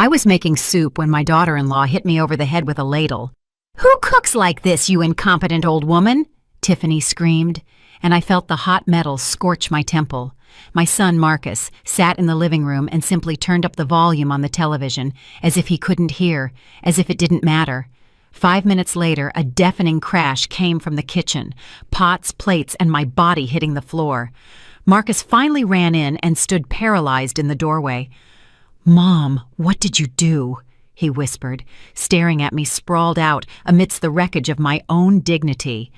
I was making soup when my daughter-in-law hit me over the head with a ladle. "Who cooks like this, you incompetent old woman?" Tiffany screamed, and I felt the hot metal scorch my temple. My son, Marcus, sat in the living room and simply turned up the volume on the television, as if he couldn't hear, as if it didn't matter. 5 minutes later, a deafening crash came from the kitchen, pots, plates, and my body hitting the floor. Marcus finally ran in and stood paralyzed in the doorway. "Mom, what did you do?" he whispered, staring at me sprawled out amidst the wreckage of my own dignity.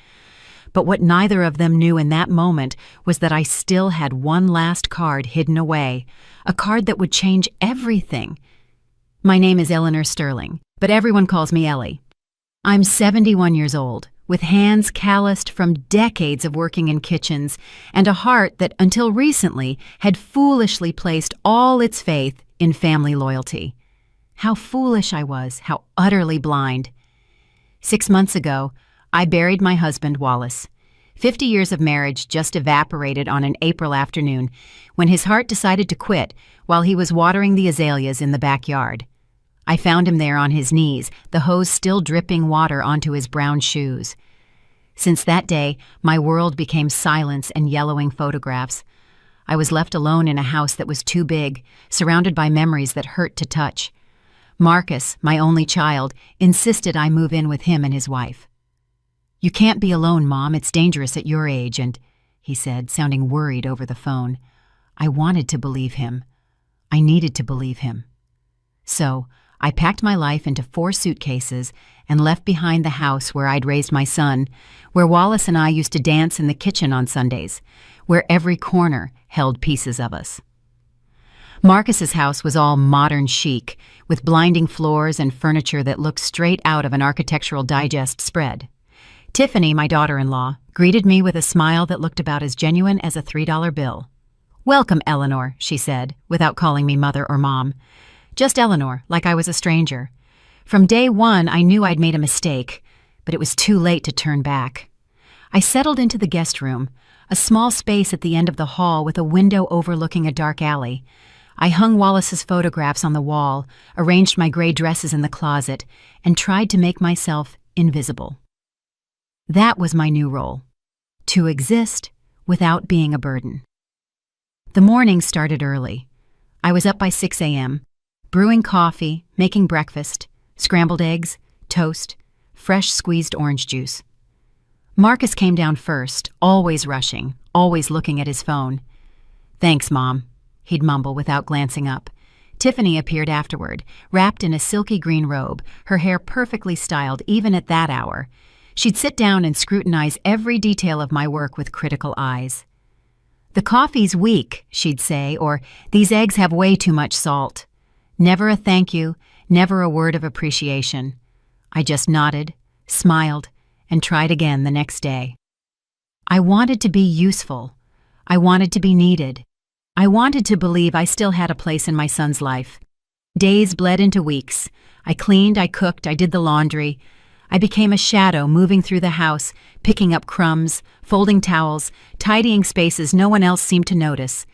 But what neither of them knew in that moment was that I still had one last card hidden away, a card that would change everything. My name is Eleanor Sterling, but everyone calls me Ellie. I'm 71 years old, with hands calloused from decades of working in kitchens and a heart that until recently had foolishly placed all its faith in family loyalty. How foolish I was, how utterly blind. 6 months ago, I buried my husband, Wallace. 50 years of marriage just evaporated on an April afternoon when his heart decided to quit while he was watering the azaleas in the backyard. I found him there on his knees, the hose still dripping water onto his brown shoes. Since that day, my world became silence and yellowing photographs. I was left alone in a house that was too big, surrounded by memories that hurt to touch. Marcus, my only child, insisted I move in with him and his wife. "You can't be alone, Mom. It's dangerous at your age," he said, sounding worried over the phone. I wanted to believe him. I needed to believe him. So, I packed my life into 4 suitcases and left behind the house where I'd raised my son, where Wallace and I used to dance in the kitchen on Sundays, where every corner held pieces of us. Marcus's house was all modern chic, with blinding floors and furniture that looked straight out of an Architectural Digest spread. Tiffany, my daughter-in-law, greeted me with a smile that looked about as genuine as a $3 bill. "Welcome, Eleanor," she said, without calling me mother or mom. Just Eleanor, like I was a stranger. From day one, I knew I'd made a mistake, but it was too late to turn back. I settled into the guest room, a small space at the end of the hall with a window overlooking a dark alley. I hung Wallace's photographs on the wall, arranged my gray dresses in the closet, and tried to make myself invisible. That was my new role, to exist without being a burden. The morning started early. I was up by 6 a.m., brewing coffee, making breakfast, scrambled eggs, toast, fresh squeezed orange juice. Marcus came down first, always rushing, always looking at his phone. "Thanks, Mom," he'd mumble without glancing up. Tiffany appeared afterward, wrapped in a silky green robe, her hair perfectly styled even at that hour. She'd sit down and scrutinize every detail of my work with critical eyes. "The coffee's weak," she'd say, or "These eggs have way too much salt." Never a thank you, never a word of appreciation. I just nodded, smiled, and tried again the next day. I wanted to be useful. I wanted to be needed. I wanted to believe I still had a place in my son's life. Days bled into weeks. I cleaned, I cooked, I did the laundry. I became a shadow moving through the house, picking up crumbs, folding towels, tidying spaces no one else seemed to notice.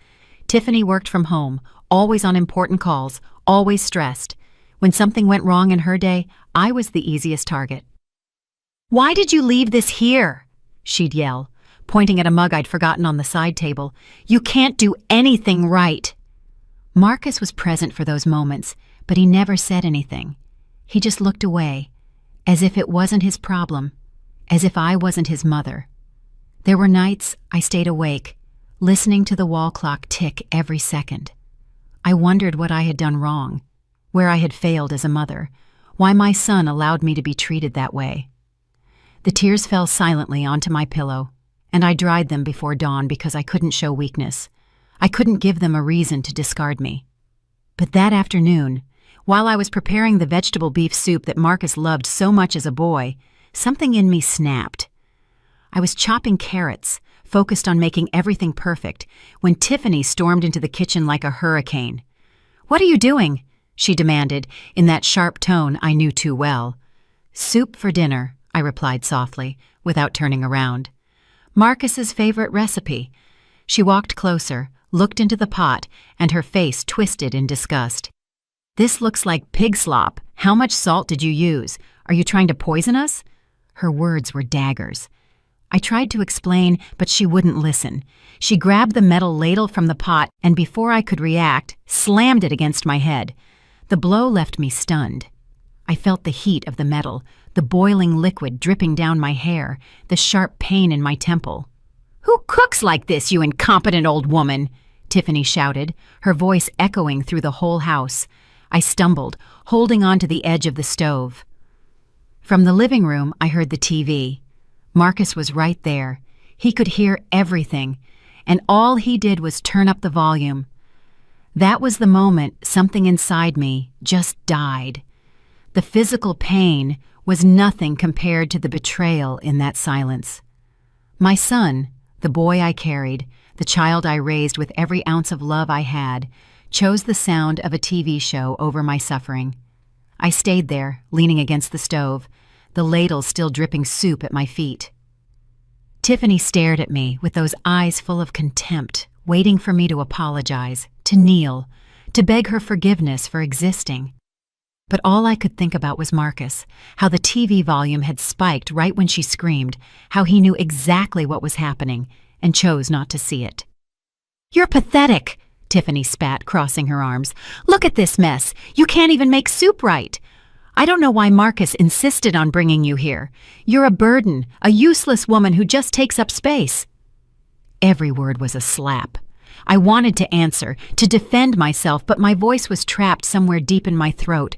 Tiffany worked from home, always on important calls, always stressed. When something went wrong in her day, I was the easiest target. "Why did you leave this here?" she'd yell, pointing at a mug I'd forgotten on the side table. "You can't do anything right." Marcus was present for those moments, but he never said anything. He just looked away, as if it wasn't his problem, as if I wasn't his mother. There were nights I stayed awake, listening to the wall clock tick every second. I wondered what I had done wrong, where I had failed as a mother, why my son allowed me to be treated that way. The tears fell silently onto my pillow, and I dried them before dawn because I couldn't show weakness. I couldn't give them a reason to discard me. But that afternoon, while I was preparing the vegetable beef soup that Marcus loved so much as a boy, something in me snapped. I was chopping carrots, focused on making everything perfect, when Tiffany stormed into the kitchen like a hurricane. "What are you doing?" she demanded, in that sharp tone I knew too well. "Soup for dinner," I replied softly, without turning around. "Marcus's favorite recipe." She walked closer, looked into the pot, and her face twisted in disgust. This looks like pig slop. How much salt did you use? Are you trying to poison us?" Her words were daggers. I tried to explain, but she wouldn't listen. She grabbed the metal ladle from the pot and before I could react, slammed it against my head. The blow left me stunned. I felt the heat of the metal, the boiling liquid dripping down my hair, the sharp pain in my temple. "Who cooks like this, you incompetent old woman?" Tiffany shouted, her voice echoing through the whole house. I stumbled, holding on to the edge of the stove. From the living room, I heard the TV. Marcus was right there. He could hear everything, and all he did was turn up the volume. That was the moment something inside me just died. The physical pain was nothing compared to the betrayal in that silence. My son, the boy I carried, the child I raised with every ounce of love I had, chose the sound of a TV show over my suffering. I stayed there, leaning against the stove, the ladle still dripping soup at my feet. Tiffany stared at me with those eyes full of contempt, waiting for me to apologize, to kneel, to beg her forgiveness for existing. But all I could think about was Marcus, how the TV volume had spiked right when she screamed, how he knew exactly what was happening and chose not to see it. "You're pathetic," Tiffany spat, crossing her arms. "Look at this mess. You can't even make soup right. I don't know why Marcus insisted on bringing you here. You're a burden, a useless woman who just takes up space." Every word was a slap. I wanted to answer, to defend myself, but my voice was trapped somewhere deep in my throat.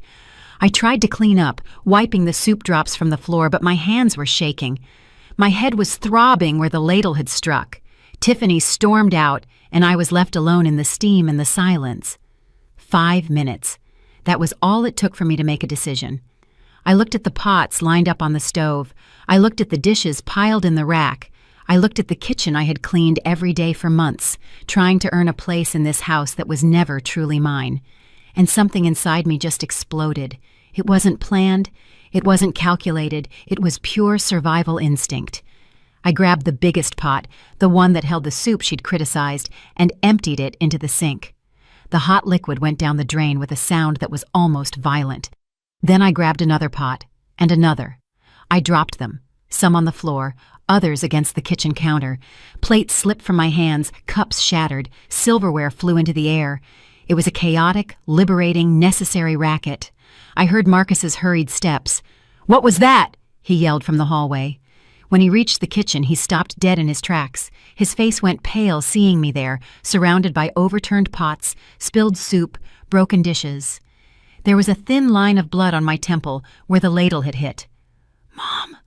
I tried to clean up, wiping the soup drops from the floor, but my hands were shaking. My head was throbbing where the ladle had struck. Tiffany stormed out, and I was left alone in the steam and the silence. 5 minutes. That was all it took for me to make a decision. I looked at the pots lined up on the stove. I looked at the dishes piled in the rack. I looked at the kitchen I had cleaned every day for months, trying to earn a place in this house that was never truly mine. And something inside me just exploded. It wasn't planned. It wasn't calculated. It was pure survival instinct. I grabbed the biggest pot, the one that held the soup she'd criticized, and emptied it into the sink. The hot liquid went down the drain with a sound that was almost violent. Then I grabbed another pot, and another. I dropped them, some on the floor, others against the kitchen counter. Plates slipped from my hands, cups shattered, silverware flew into the air. It was a chaotic, liberating, necessary racket. I heard Marcus's hurried steps. "What was that?" he yelled from the hallway. When he reached the kitchen, he stopped dead in his tracks. His face went pale seeing me there, surrounded by overturned pots, spilled soup, broken dishes. There was a thin line of blood on my temple where the ladle had hit. "Mom,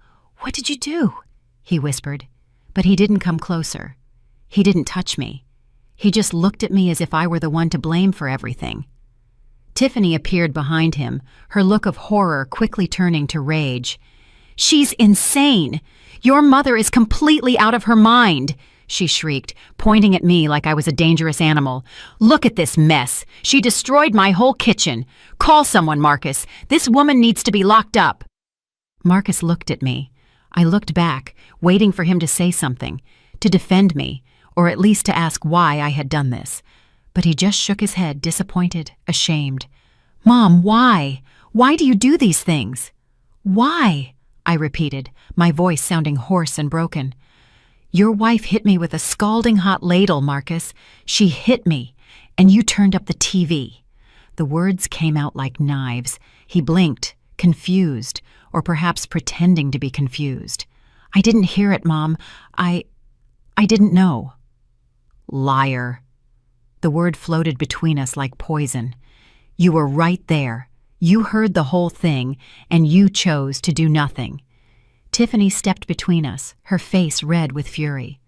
what did you do?" he whispered. But he didn't come closer. He didn't touch me. He just looked at me as if I were the one to blame for everything. Tiffany appeared behind him, her look of horror quickly turning to rage. "She's insane! Your mother is completely out of her mind!" she shrieked, pointing at me like I was a dangerous animal. "Look at this mess! She destroyed my whole kitchen! Call someone, Marcus! This woman needs to be locked up!" Marcus looked at me. I looked back, waiting for him to say something, to defend me, or at least to ask why I had done this. But he just shook his head, disappointed, ashamed. "Mom, why? Why do you do these things?" "Why?" I repeated, my voice sounding hoarse and broken. "Your wife hit me with a scalding hot ladle, Marcus. She hit me, and you turned up the TV." The words came out like knives. He blinked, confused, or perhaps pretending to be confused. "I didn't hear it, Mom. I didn't know." "Liar." The word floated between us like poison. "You were right there. You heard the whole thing, and you chose to do nothing." Tiffany stepped between us, her face red with fury.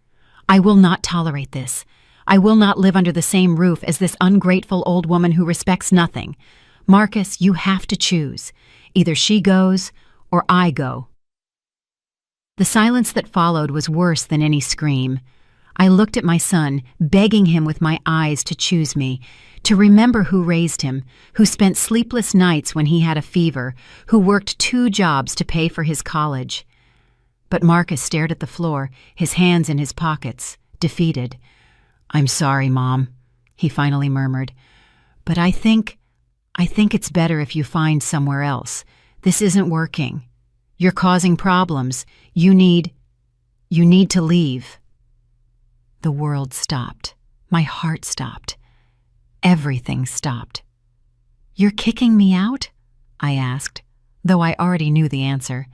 "I will not tolerate this. I will not live under the same roof as this ungrateful old woman who respects nothing. Marcus, you have to choose. Either she goes, or I go." The silence that followed was worse than any scream. I looked at my son, begging him with my eyes to choose me, to remember who raised him, who spent sleepless nights when he had a fever, who worked 2 jobs to pay for his college. But Marcus stared at the floor, his hands in his pockets, defeated. "I'm sorry, Mom," he finally murmured. "But I think I think it's better if you find somewhere else. This isn't working. You're causing problems. You need to leave." The world stopped. My heart stopped. Everything stopped. "You're kicking me out?" I asked, though I already knew the answer.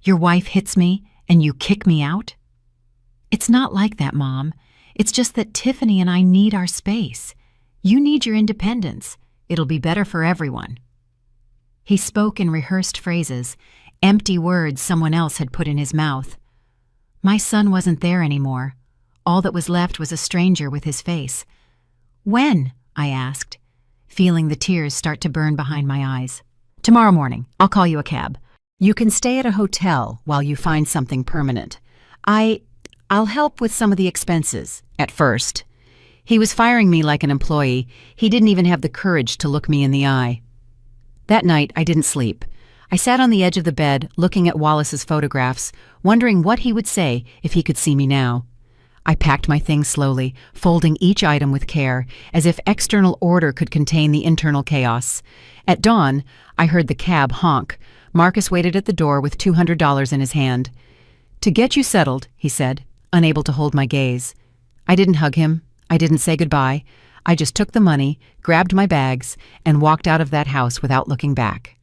"Your wife hits me and you kick me out?" "It's not like that, Mom. It's just that Tiffany and I need our space. You need your independence. It'll be better for everyone." He spoke in rehearsed phrases, empty words someone else had put in his mouth. My son wasn't there anymore. All that was left was a stranger with his face. "When?" I asked, feeling the tears start to burn behind my eyes. "Tomorrow morning. I'll call you a cab. You can stay at a hotel while you find something permanent. I'll help with some of the expenses, at first." He was firing me like an employee. He didn't even have the courage to look me in the eye. That night, I didn't sleep. I sat on the edge of the bed, looking at Wallace's photographs, wondering what he would say if he could see me now. I packed my things slowly, folding each item with care, as if external order could contain the internal chaos. At dawn, I heard the cab honk. Marcus waited at the door with $200 in his hand. "To get you settled," he said, unable to hold my gaze. I didn't hug him. I didn't say goodbye. I just took the money, grabbed my bags, and walked out of that house without looking back.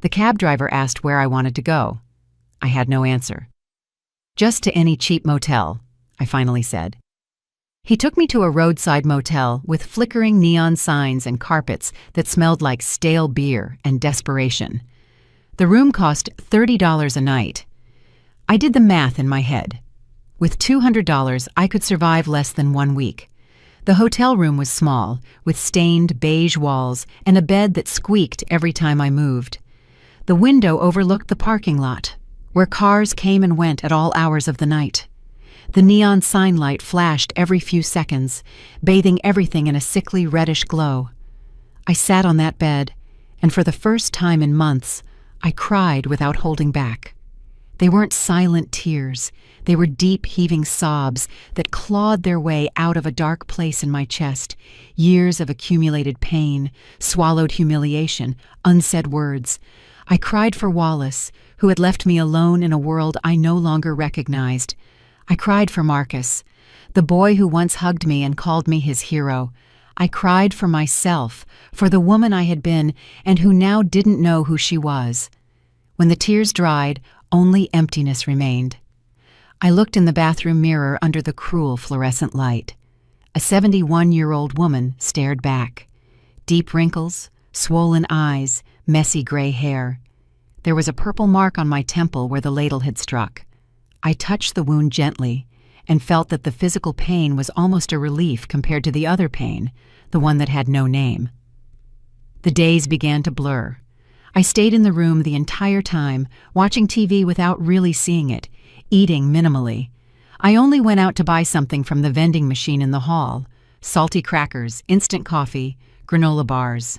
The cab driver asked where I wanted to go. I had no answer. "Just to any cheap motel," I finally said. He took me to a roadside motel with flickering neon signs and carpets that smelled like stale beer and desperation. The room cost $30 a night. I did the math in my head. With $200, I could survive less than 1 week. The hotel room was small, with stained beige walls and a bed that squeaked every time I moved. The window overlooked the parking lot, where cars came and went at all hours of the night. The neon sign light flashed every few seconds, bathing everything in a sickly reddish glow. I sat on that bed, and for the first time in months, I cried without holding back. They weren't silent tears. They were deep, heaving sobs that clawed their way out of a dark place in my chest, years of accumulated pain, swallowed humiliation, unsaid words. I cried for Wallace, who had left me alone in a world I no longer recognized. I cried for Marcus, the boy who once hugged me and called me his hero. I cried for myself, for the woman I had been and who now didn't know who she was. When the tears dried, only emptiness remained. I looked in the bathroom mirror under the cruel fluorescent light. A 71-year-old woman stared back. Deep wrinkles, swollen eyes, messy gray hair. There was a purple mark on my temple where the ladle had struck. I touched the wound gently and felt that the physical pain was almost a relief compared to the other pain, the one that had no name. The days began to blur. I stayed in the room the entire time, watching TV without really seeing it, eating minimally. I only went out to buy something from the vending machine in the hall: salty crackers, instant coffee, granola bars.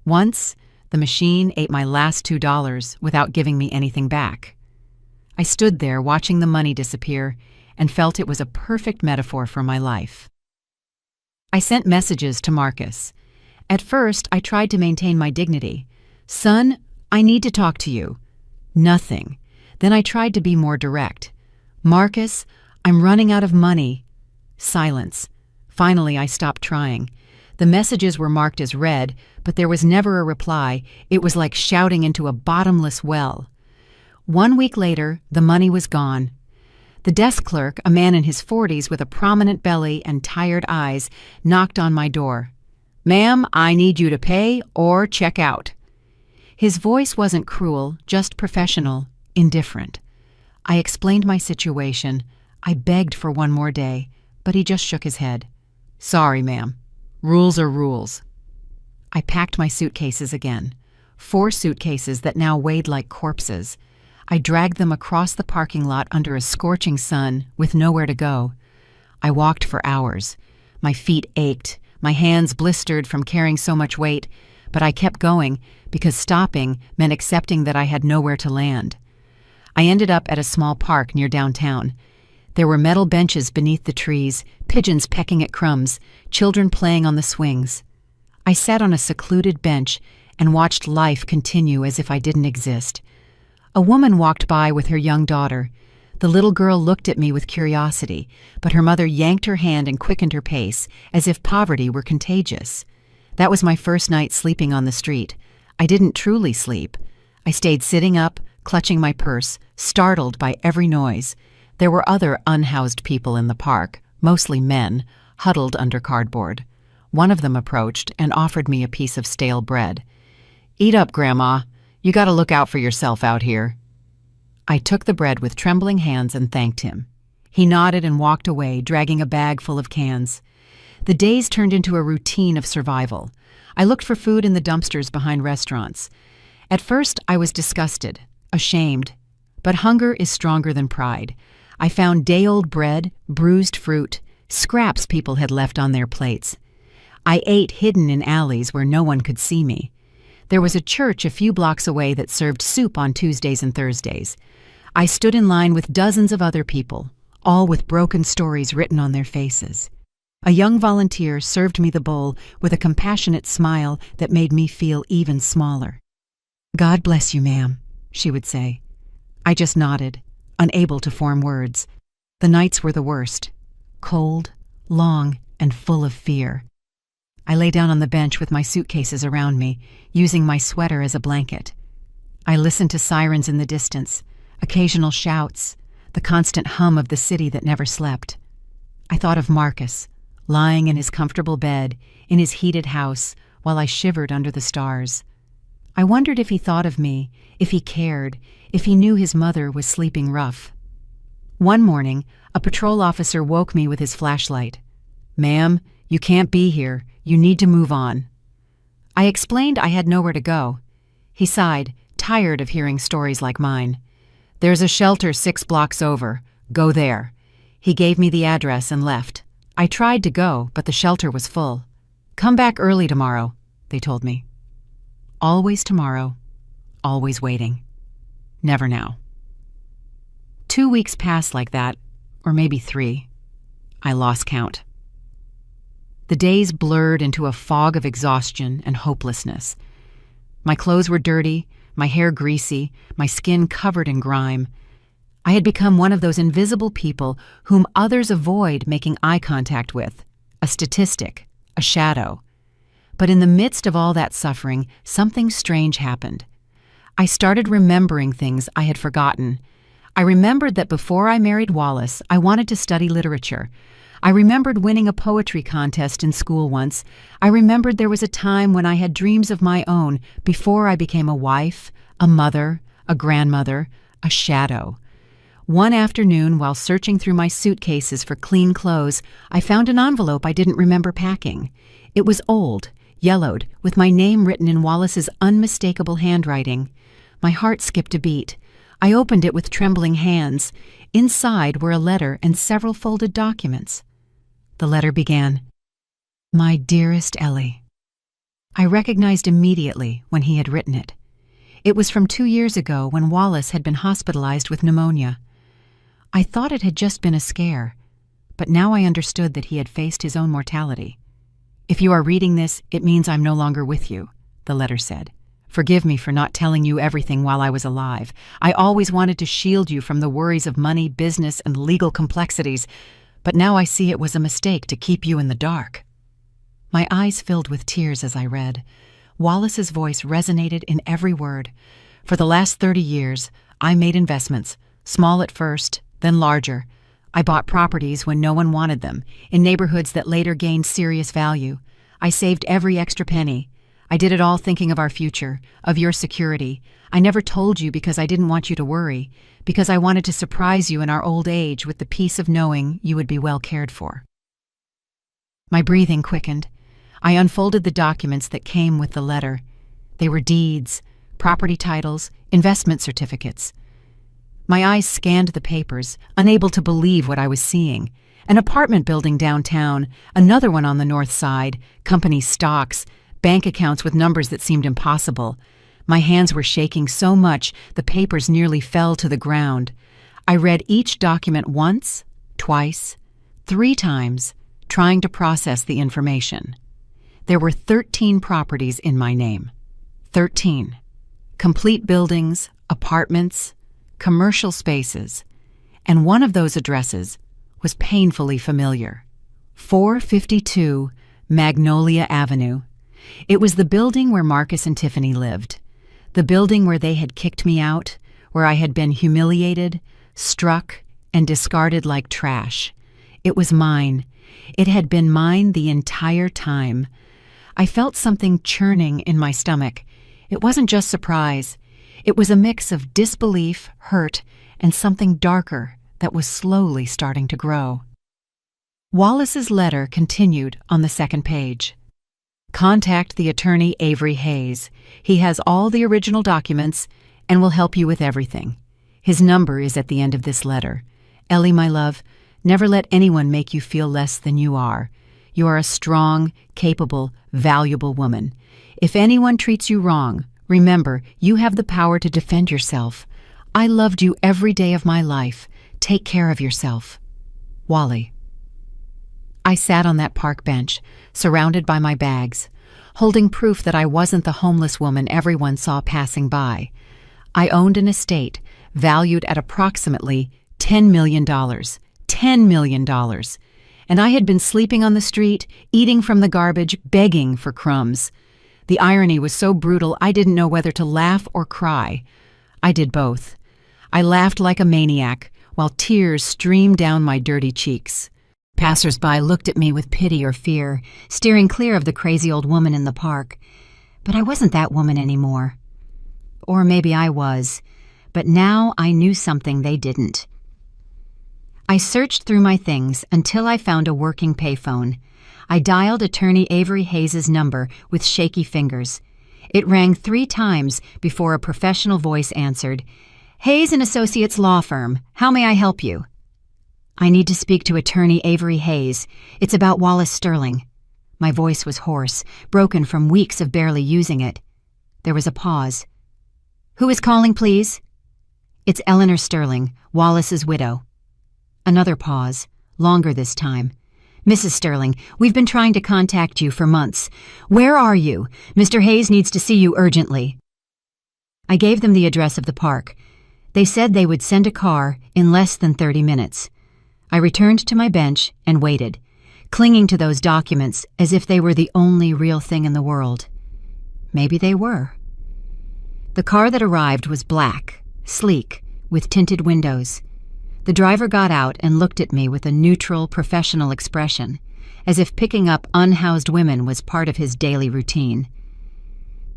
Once, the machine ate my last $2 without giving me anything back. I stood there watching the money disappear and felt it was a perfect metaphor for my life. I sent messages to Marcus. At first, I tried to maintain my dignity. "Son, I need to talk to you." Nothing. Then I tried to be more direct. "Marcus, I'm running out of money." Silence. Finally, I stopped trying. The messages were marked as read, but there was never a reply. It was like shouting into a bottomless well. 1 week later, the money was gone. The desk clerk, a man in his 40s with a prominent belly and tired eyes, knocked on my door. "Ma'am, I need you to pay or check out." His voice wasn't cruel, just professional, indifferent. I explained my situation. I begged for one more day, but he just shook his head. "Sorry, ma'am. Rules are rules." I packed my suitcases again. 4 suitcases that now weighed like corpses. I dragged them across the parking lot under a scorching sun with nowhere to go. I walked for hours. My feet ached, my hands blistered from carrying so much weight, but I kept going because stopping meant accepting that I had nowhere to land. I ended up at a small park near downtown. There were metal benches beneath the trees, pigeons pecking at crumbs, children playing on the swings. I sat on a secluded bench and watched life continue as if I didn't exist. A woman walked by with her young daughter. The little girl looked at me with curiosity, but her mother yanked her hand and quickened her pace, as if poverty were contagious. That was my first night sleeping on the street. I didn't truly sleep. I stayed sitting up, clutching my purse, startled by every noise. There were other unhoused people in the park, mostly men, huddled under cardboard. One of them approached and offered me a piece of stale bread. "Eat up, Grandma. You gotta look out for yourself out here." I took the bread with trembling hands and thanked him. He nodded and walked away, dragging a bag full of cans. The days turned into a routine of survival. I looked for food in the dumpsters behind restaurants. At first, I was disgusted, ashamed. But hunger is stronger than pride. I found day-old bread, bruised fruit, scraps people had left on their plates. I ate hidden in alleys where no one could see me. There was a church a few blocks away that served soup on Tuesdays and Thursdays. I stood in line with dozens of other people, all with broken stories written on their faces. A young volunteer served me the bowl with a compassionate smile that made me feel even smaller. "God bless you, ma'am," she would say. I just nodded, unable to form words. The nights were the worst, cold, long, and full of fear. I lay down on the bench with my suitcases around me, using my sweater as a blanket. I listened to sirens in the distance, occasional shouts, the constant hum of the city that never slept. I thought of Marcus, lying in his comfortable bed, in his heated house, while I shivered under the stars. I wondered if he thought of me, if he cared, if he knew his mother was sleeping rough. One morning, a patrol officer woke me with his flashlight. "Ma'am, you can't be here. You need to move on." I explained I had nowhere to go. He sighed, tired of hearing stories like mine. "There's a shelter 6 blocks over. Go there." He gave me the address and left. I tried to go, but the shelter was full. "Come back early tomorrow," they told me. Always tomorrow, always waiting. Never now. 2 weeks passed like that, or maybe 3. I lost count. The days blurred into a fog of exhaustion and hopelessness. My clothes were dirty, my hair greasy, my skin covered in grime. I had become one of those invisible people whom others avoid making eye contact with, a statistic, a shadow. But in the midst of all that suffering, something strange happened. I started remembering things I had forgotten. I remembered that before I married Wallace, I wanted to study literature. I remembered winning a poetry contest in school once. I remembered there was a time when I had dreams of my own before I became a wife, a mother, a grandmother, a shadow. One afternoon, while searching through my suitcases for clean clothes, I found an envelope I didn't remember packing. It was old, yellowed, with my name written in Wallace's unmistakable handwriting. My heart skipped a beat. I opened it with trembling hands. Inside were a letter and several folded documents. The letter began, "My dearest Ellie." I recognized immediately when he had written it. It was from 2 years ago when Wallace had been hospitalized with pneumonia. I thought it had just been a scare, but now I understood that he had faced his own mortality. "If you are reading this, it means I'm no longer with you," the letter said. "Forgive me for not telling you everything while I was alive. I always wanted to shield you from the worries of money, business, and legal complexities, but now I see it was a mistake to keep you in the dark." My eyes filled with tears as I read. Wallace's voice resonated in every word. "For the last 30 years, I made investments, small at first, then larger. I bought properties when no one wanted them, in neighborhoods that later gained serious value. I saved every extra penny. I did it all thinking of our future, of your security. I never told you because I didn't want you to worry, because I wanted to surprise you in our old age with the peace of knowing you would be well cared for." My breathing quickened. I unfolded the documents that came with the letter. They were deeds, property titles, investment certificates. My eyes scanned the papers, unable to believe what I was seeing. An apartment building downtown, another one on the north side, company stocks, bank accounts with numbers that seemed impossible. My hands were shaking so much the papers nearly fell to the ground. I read each document once, twice, 3 times, trying to process the information. There were 13 properties in my name. 13. Complete buildings, apartments, commercial spaces. And one of those addresses was painfully familiar. 452 Magnolia Avenue. It was the building where Marcus and Tiffany lived. The building where they had kicked me out, where I had been humiliated, struck, and discarded like trash. It was mine. It had been mine the entire time. I felt something churning in my stomach. It wasn't just surprise. It was a mix of disbelief, hurt, and something darker that was slowly starting to grow. Wallace's letter continued on the second page. Contact the attorney Avery Hayes. He has all the original documents and will help you with everything. His number is at the end of this letter. Ellie, my love, never let anyone make you feel less than you are. You are a strong, capable, valuable woman. If anyone treats you wrong, remember, you have the power to defend yourself. I loved you every day of my life. Take care of yourself. Wally. I sat on that park bench, surrounded by my bags, holding proof that I wasn't the homeless woman everyone saw passing by. I owned an estate valued at approximately $10 million. $10 million. And I had been sleeping on the street, eating from the garbage, begging for crumbs. The irony was so brutal I didn't know whether to laugh or cry. I did both. I laughed like a maniac, while tears streamed down my dirty cheeks. Passers-by looked at me with pity or fear, steering clear of the crazy old woman in the park. But I wasn't that woman anymore. Or maybe I was, but now I knew something they didn't. I searched through my things until I found a working payphone. I dialed attorney Avery Hayes' number with shaky fingers. It rang 3 times before a professional voice answered. Hayes & Associates Law Firm. How may I help you? I need to speak to attorney Avery Hayes. It's about Wallace Sterling. My voice was hoarse, broken from weeks of barely using it. There was a pause. Who is calling, please? It's Eleanor Sterling, Wallace's widow. Another pause, longer this time. Mrs. Sterling, we've been trying to contact you for months. Where are you? Mr. Hayes needs to see you urgently. I gave them the address of the park. They said they would send a car in less than 30 minutes. I returned to my bench and waited, clinging to those documents as if they were the only real thing in the world. Maybe they were. The car that arrived was black, sleek, with tinted windows. The driver got out and looked at me with a neutral, professional expression, as if picking up unhoused women was part of his daily routine.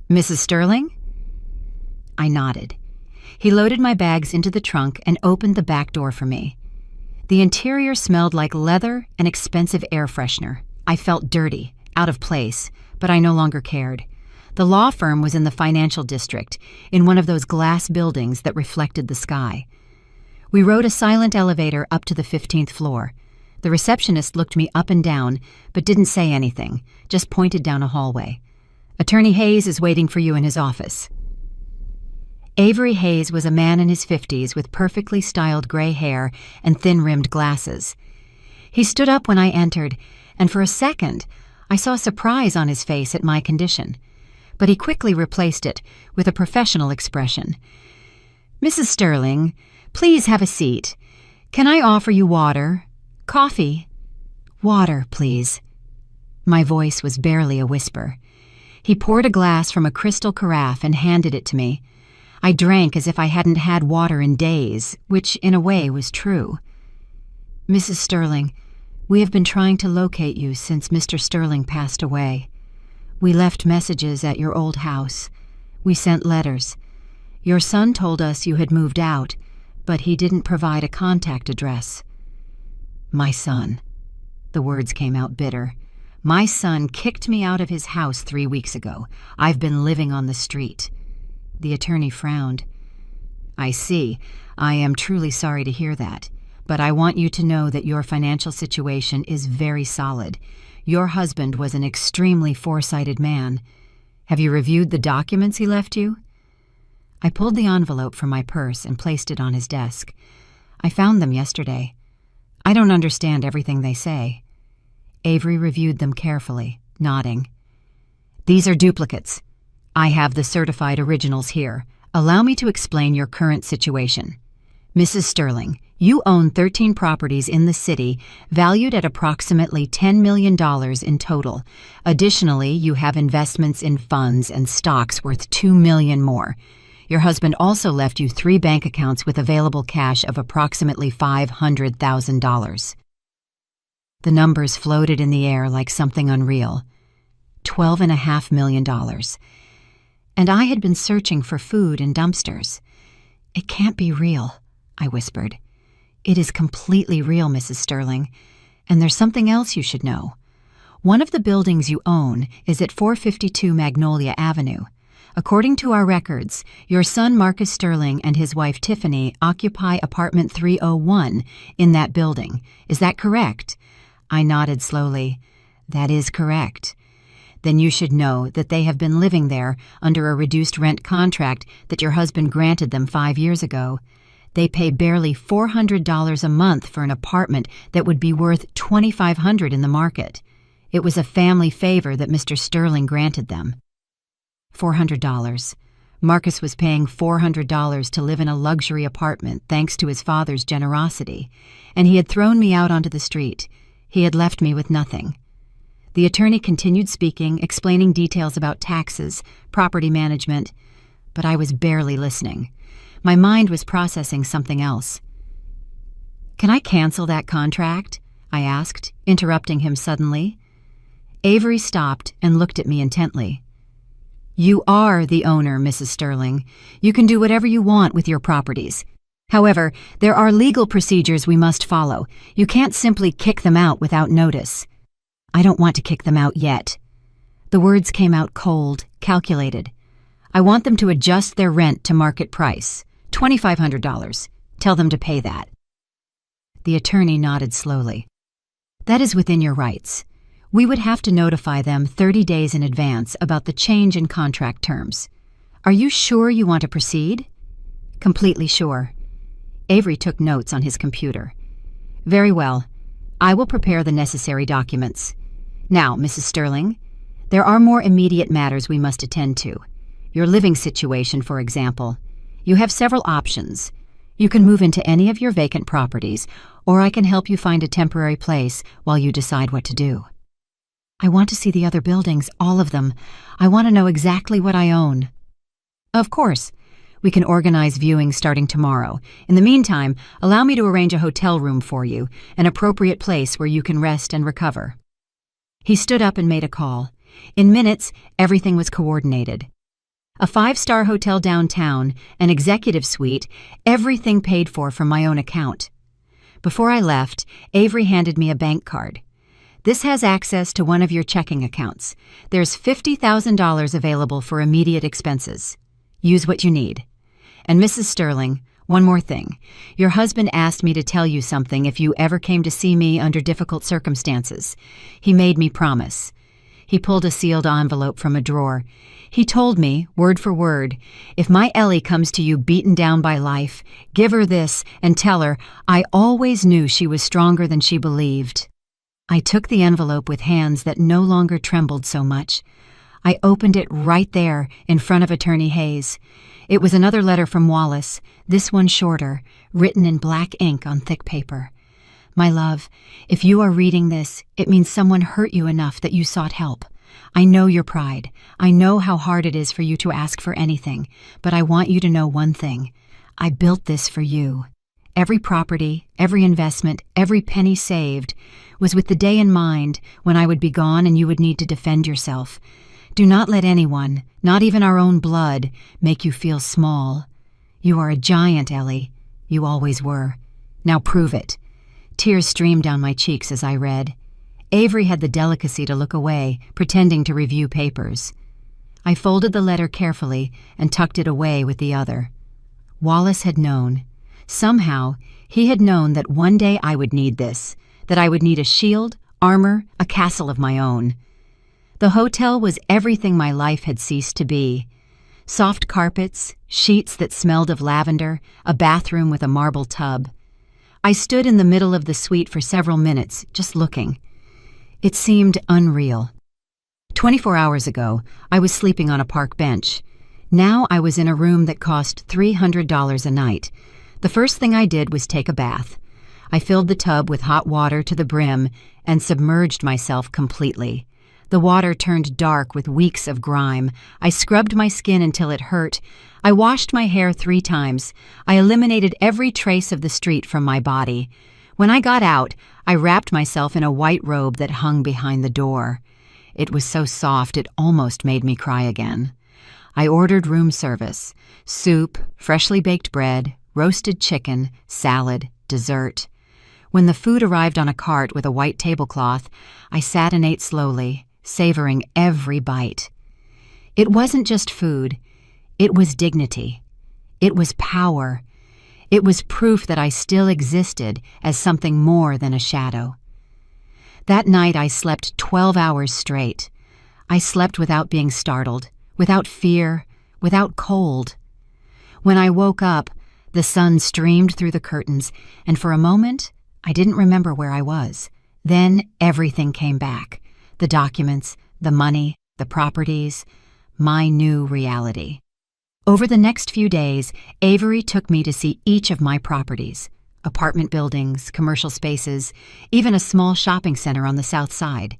Mrs. Sterling? I nodded. He loaded my bags into the trunk and opened the back door for me. The interior smelled like leather and expensive air freshener. I felt dirty, out of place, but I no longer cared. The law firm was in the financial district, in one of those glass buildings that reflected the sky. We rode a silent elevator up to the 15th floor. The receptionist looked me up and down, but didn't say anything, just pointed down a hallway. Attorney Hayes is waiting for you in his office. Avery Hayes was a man in his 50s with perfectly styled gray hair and thin-rimmed glasses. He stood up when I entered, and for a second, I saw surprise on his face at my condition. But he quickly replaced it with a professional expression. Mrs. Sterling, please have a seat. Can I offer you water? Coffee? Water, please. My voice was barely a whisper. He poured a glass from a crystal carafe and handed it to me. I drank as if I hadn't had water in days, which in a way was true. Mrs. Sterling, we have been trying to locate you since Mr. Sterling passed away. We left messages at your old house. We sent letters. Your son told us you had moved out, but he didn't provide a contact address. My son. The words came out bitter. My son kicked me out of his house 3 weeks ago. I've been living on the street. The attorney frowned. I see. I am truly sorry to hear that. But I want you to know that your financial situation is very solid. Your husband was an extremely foresighted man. Have you reviewed the documents he left you? I pulled the envelope from my purse and placed it on his desk. I found them yesterday. I don't understand everything they say. Avery reviewed them carefully, nodding. These are duplicates. I have the certified originals here. Allow me to explain your current situation. Mrs. Sterling, you own 13 properties in the city valued at approximately $10 million in total. Additionally, you have investments in funds and stocks worth $2 million more. Your husband also left you 3 bank accounts with available cash of approximately $500,000. The numbers floated in the air like something unreal. $12.5 million. And I had been searching for food in dumpsters. It can't be real, I whispered. It is completely real, Mrs. Sterling. And there's something else you should know. One of the buildings you own is at 452 Magnolia Avenue. According to our records, your son Marcus Sterling and his wife Tiffany occupy apartment 301 in that building. Is that correct? I nodded slowly. That is correct. Then you should know that they have been living there under a reduced rent contract that your husband granted them 5 years ago. They pay barely $400 a month for an apartment that would be worth $2,500 in the market. It was a family favor that Mr. Sterling granted them. $400. Marcus was paying $400 to live in a luxury apartment thanks to his father's generosity, and he had thrown me out onto the street. He had left me with nothing. The attorney continued speaking, explaining details about taxes, property management, but I was barely listening. My mind was processing something else. Can I cancel that contract? I asked, interrupting him suddenly. Avery stopped and looked at me intently. You are the owner, Mrs. Sterling. You can do whatever you want with your properties. However, there are legal procedures we must follow. You can't simply kick them out without notice. I don't want to kick them out yet. The words came out cold, calculated. I want them to adjust their rent to market price, $2,500. Tell them to pay that. The attorney nodded slowly. That is within your rights. We would have to notify them 30 days in advance about the change in contract terms. Are you sure you want to proceed? Completely sure. Avery took notes on his computer. Very well. I will prepare the necessary documents. Now, Mrs. Sterling, there are more immediate matters we must attend to. Your living situation, for example. You have several options. You can move into any of your vacant properties, or I can help you find a temporary place while you decide what to do. I want to see the other buildings, all of them. I want to know exactly what I own. Of course. We can organize viewing starting tomorrow. In the meantime, allow me to arrange a hotel room for you, an appropriate place where you can rest and recover. He stood up and made a call. In minutes, everything was coordinated. A 5-star hotel downtown, an executive suite, everything paid for from my own account. Before I left, Avery handed me a bank card. This has access to one of your checking accounts. There's $50,000 available for immediate expenses. Use what you need. And Mrs. Sterling, one more thing. Your husband asked me to tell you something if you ever came to see me under difficult circumstances. He made me promise. He pulled a sealed envelope from a drawer. He told me, word for word, if my Ellie comes to you beaten down by life, give her this and tell her I always knew she was stronger than she believed. I took the envelope with hands that no longer trembled so much. I opened it right there in front of Attorney Hayes. It was another letter from Wallace, this one shorter, written in black ink on thick paper. My love, if you are reading this, it means someone hurt you enough that you sought help. I know your pride. I know how hard it is for you to ask for anything, but I want you to know one thing. I built this for you. Every property, every investment, every penny saved was with the day in mind when I would be gone and you would need to defend yourself. Do not let anyone, not even our own blood, make you feel small. You are a giant, Ellie. You always were. Now prove it. Tears streamed down my cheeks as I read. Avery had the delicacy to look away, pretending to review papers. I folded the letter carefully and tucked it away with the other. Wallace had known. Somehow, he had known that one day I would need this, that I would need a shield, armor, a castle of my own. The hotel was everything my life had ceased to be. Soft carpets, sheets that smelled of lavender, a bathroom with a marble tub. I stood in the middle of the suite for several minutes, just looking. It seemed unreal. 24 hours ago, I was sleeping on a park bench. Now I was in a room that cost $300 a night. The first thing I did was take a bath. I filled the tub with hot water to the brim and submerged myself completely. The water turned dark with weeks of grime. I scrubbed my skin until it hurt. I washed my hair 3 times. I eliminated every trace of the street from my body. When I got out, I wrapped myself in a white robe that hung behind the door. It was so soft it almost made me cry again. I ordered room service: soup, freshly baked bread, roasted chicken, salad, dessert. When the food arrived on a cart with a white tablecloth, I sat and ate slowly, savoring every bite. It wasn't just food. It was dignity. It was power. It was proof that I still existed as something more than a shadow. That night I slept 12 hours straight. I slept without being startled, without fear, without cold. When I woke up, the sun streamed through the curtains, and for a moment, I didn't remember where I was. Then everything came back: the documents, the money, the properties, my new reality. Over the next few days, Avery took me to see each of my properties: apartment buildings, commercial spaces, even a small shopping center on the south side.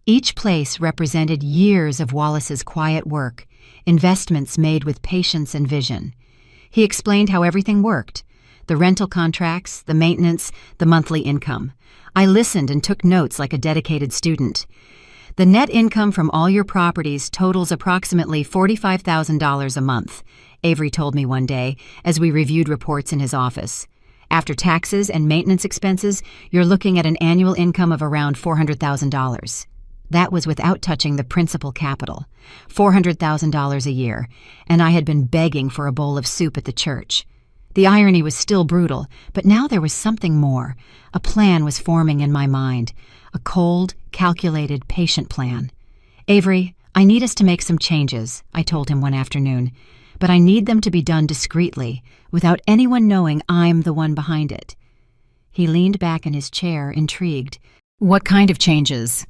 Each place represented years of Wallace's quiet work, investments made with patience and vision. He explained how everything worked: the rental contracts, the maintenance, the monthly income. I listened and took notes like a dedicated student. The net income from all your properties totals approximately $45,000 a month, Avery told me one day as we reviewed reports in his office. After taxes and maintenance expenses, you're looking at an annual income of around $400,000. That was without touching the principal capital, $400,000 a year, and I had been begging for a bowl of soup at the church. The irony was still brutal, but now there was something more. A plan was forming in my mind, a cold, calculated, patient plan. Avery, I need us to make some changes, I told him one afternoon, but I need them to be done discreetly, without anyone knowing I'm the one behind it. He leaned back in his chair, intrigued. What kind of changes?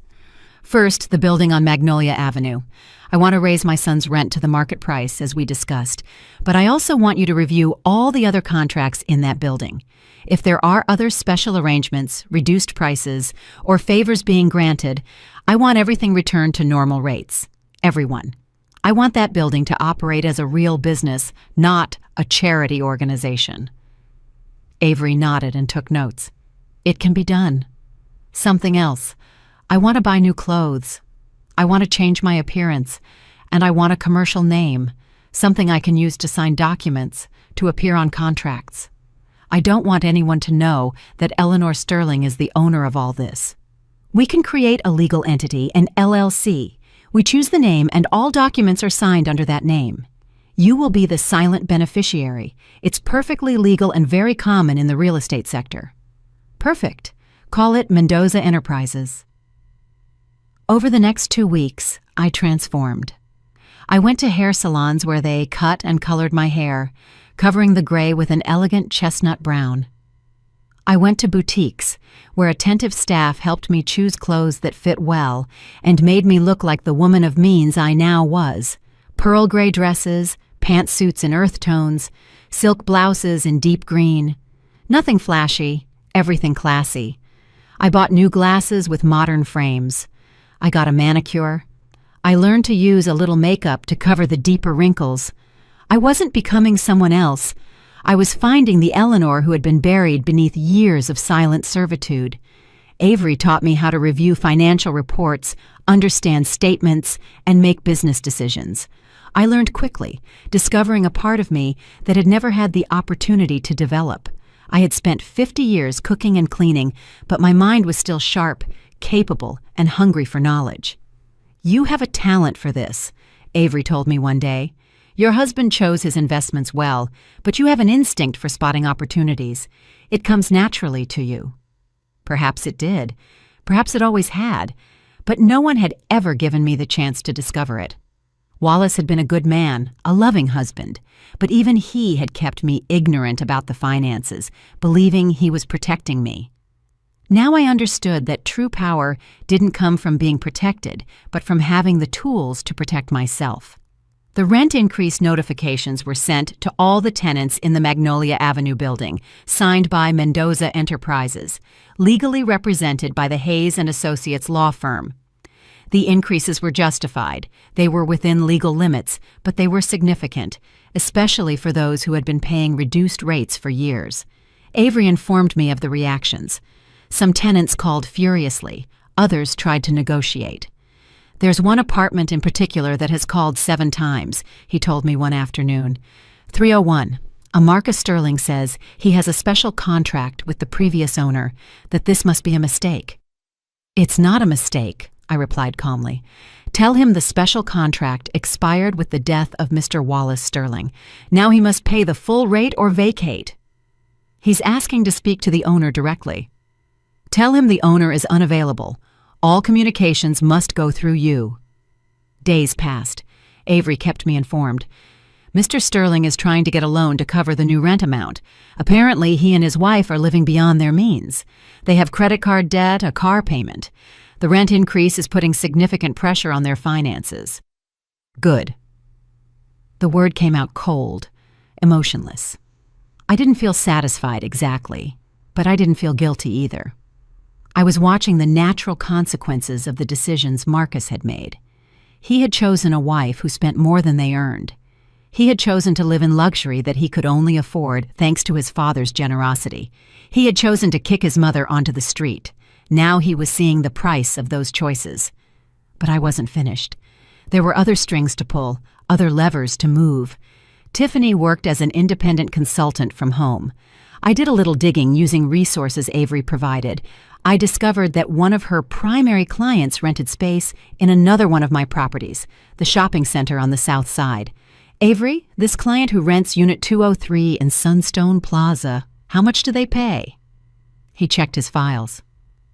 First, the building on Magnolia Avenue. I want to raise my son's rent to the market price, as we discussed, but I also want you to review all the other contracts in that building. If there are other special arrangements, reduced prices, or favors being granted, I want everything returned to normal rates. Everyone. I want that building to operate as a real business, not a charity organization. Avery nodded and took notes. It can be done. Something else. I want to buy new clothes. I want to change my appearance, and I want a commercial name, something I can use to sign documents, to appear on contracts. I don't want anyone to know that Eleanor Sterling is the owner of all this. We can create a legal entity, an LLC. We choose the name, and all documents are signed under that name. You will be the silent beneficiary. It's perfectly legal and very common in the real estate sector. Perfect. Call it Mendoza Enterprises. Over the next 2 weeks, I transformed. I went to hair salons where they cut and colored my hair, covering the gray with an elegant chestnut brown. I went to boutiques, where attentive staff helped me choose clothes that fit well and made me look like the woman of means I now was. Pearl gray dresses, pantsuits in earth tones, silk blouses in deep green. Nothing flashy, everything classy. I bought new glasses with modern frames. I got a manicure. I learned to use a little makeup to cover the deeper wrinkles. I wasn't becoming someone else. I was finding the Eleanor who had been buried beneath years of silent servitude. Avery taught me how to review financial reports, understand statements, and make business decisions. I learned quickly, discovering a part of me that had never had the opportunity to develop. I had spent 50 years cooking and cleaning, but my mind was still sharp, capable, and hungry for knowledge. You have a talent for this, Avery told me one day. Your husband chose his investments well, but you have an instinct for spotting opportunities. It comes naturally to you. Perhaps it did. Perhaps it always had. But no one had ever given me the chance to discover it. Wallace had been a good man, a loving husband, but even he had kept me ignorant about the finances, believing he was protecting me. Now I understood that true power didn't come from being protected, but from having the tools to protect myself. The rent increase notifications were sent to all the tenants in the Magnolia Avenue building, signed by Mendoza Enterprises, legally represented by the Hayes and Associates law firm. The increases were justified. They were within legal limits, but they were significant, especially for those who had been paying reduced rates for years. Avery informed me of the reactions. Some tenants called furiously. Others tried to negotiate. "There's one apartment in particular that has called 7 times, he told me one afternoon. 301. A Marcus Sterling says he has a special contract with the previous owner, that this must be a mistake." "It's not a mistake," I replied calmly. "Tell him the special contract expired with the death of Mr. Wallace Sterling. Now he must pay the full rate or vacate." "He's asking to speak to the owner directly." "Tell him the owner is unavailable. All communications must go through you." Days passed. Avery kept me informed. "Mr. Sterling is trying to get a loan to cover the new rent amount. Apparently he and his wife are living beyond their means. They have credit card debt, a car payment. The rent increase is putting significant pressure on their finances." Good. The word came out cold, emotionless. I didn't feel satisfied exactly, but I didn't feel guilty either. I was watching the natural consequences of the decisions Marcus had made. He had chosen a wife who spent more than they earned. He had chosen to live in luxury that he could only afford thanks to his father's generosity. He had chosen to kick his mother onto the street. Now he was seeing the price of those choices. But I wasn't finished. There were other strings to pull, other levers to move. Tiffany worked as an independent consultant from home. I did a little digging using resources Avery provided. I discovered that one of her primary clients rented space in another one of my properties, the shopping center on the south side. "Avery, this client who rents Unit 203 in Sunstone Plaza, how much do they pay?" He checked his files.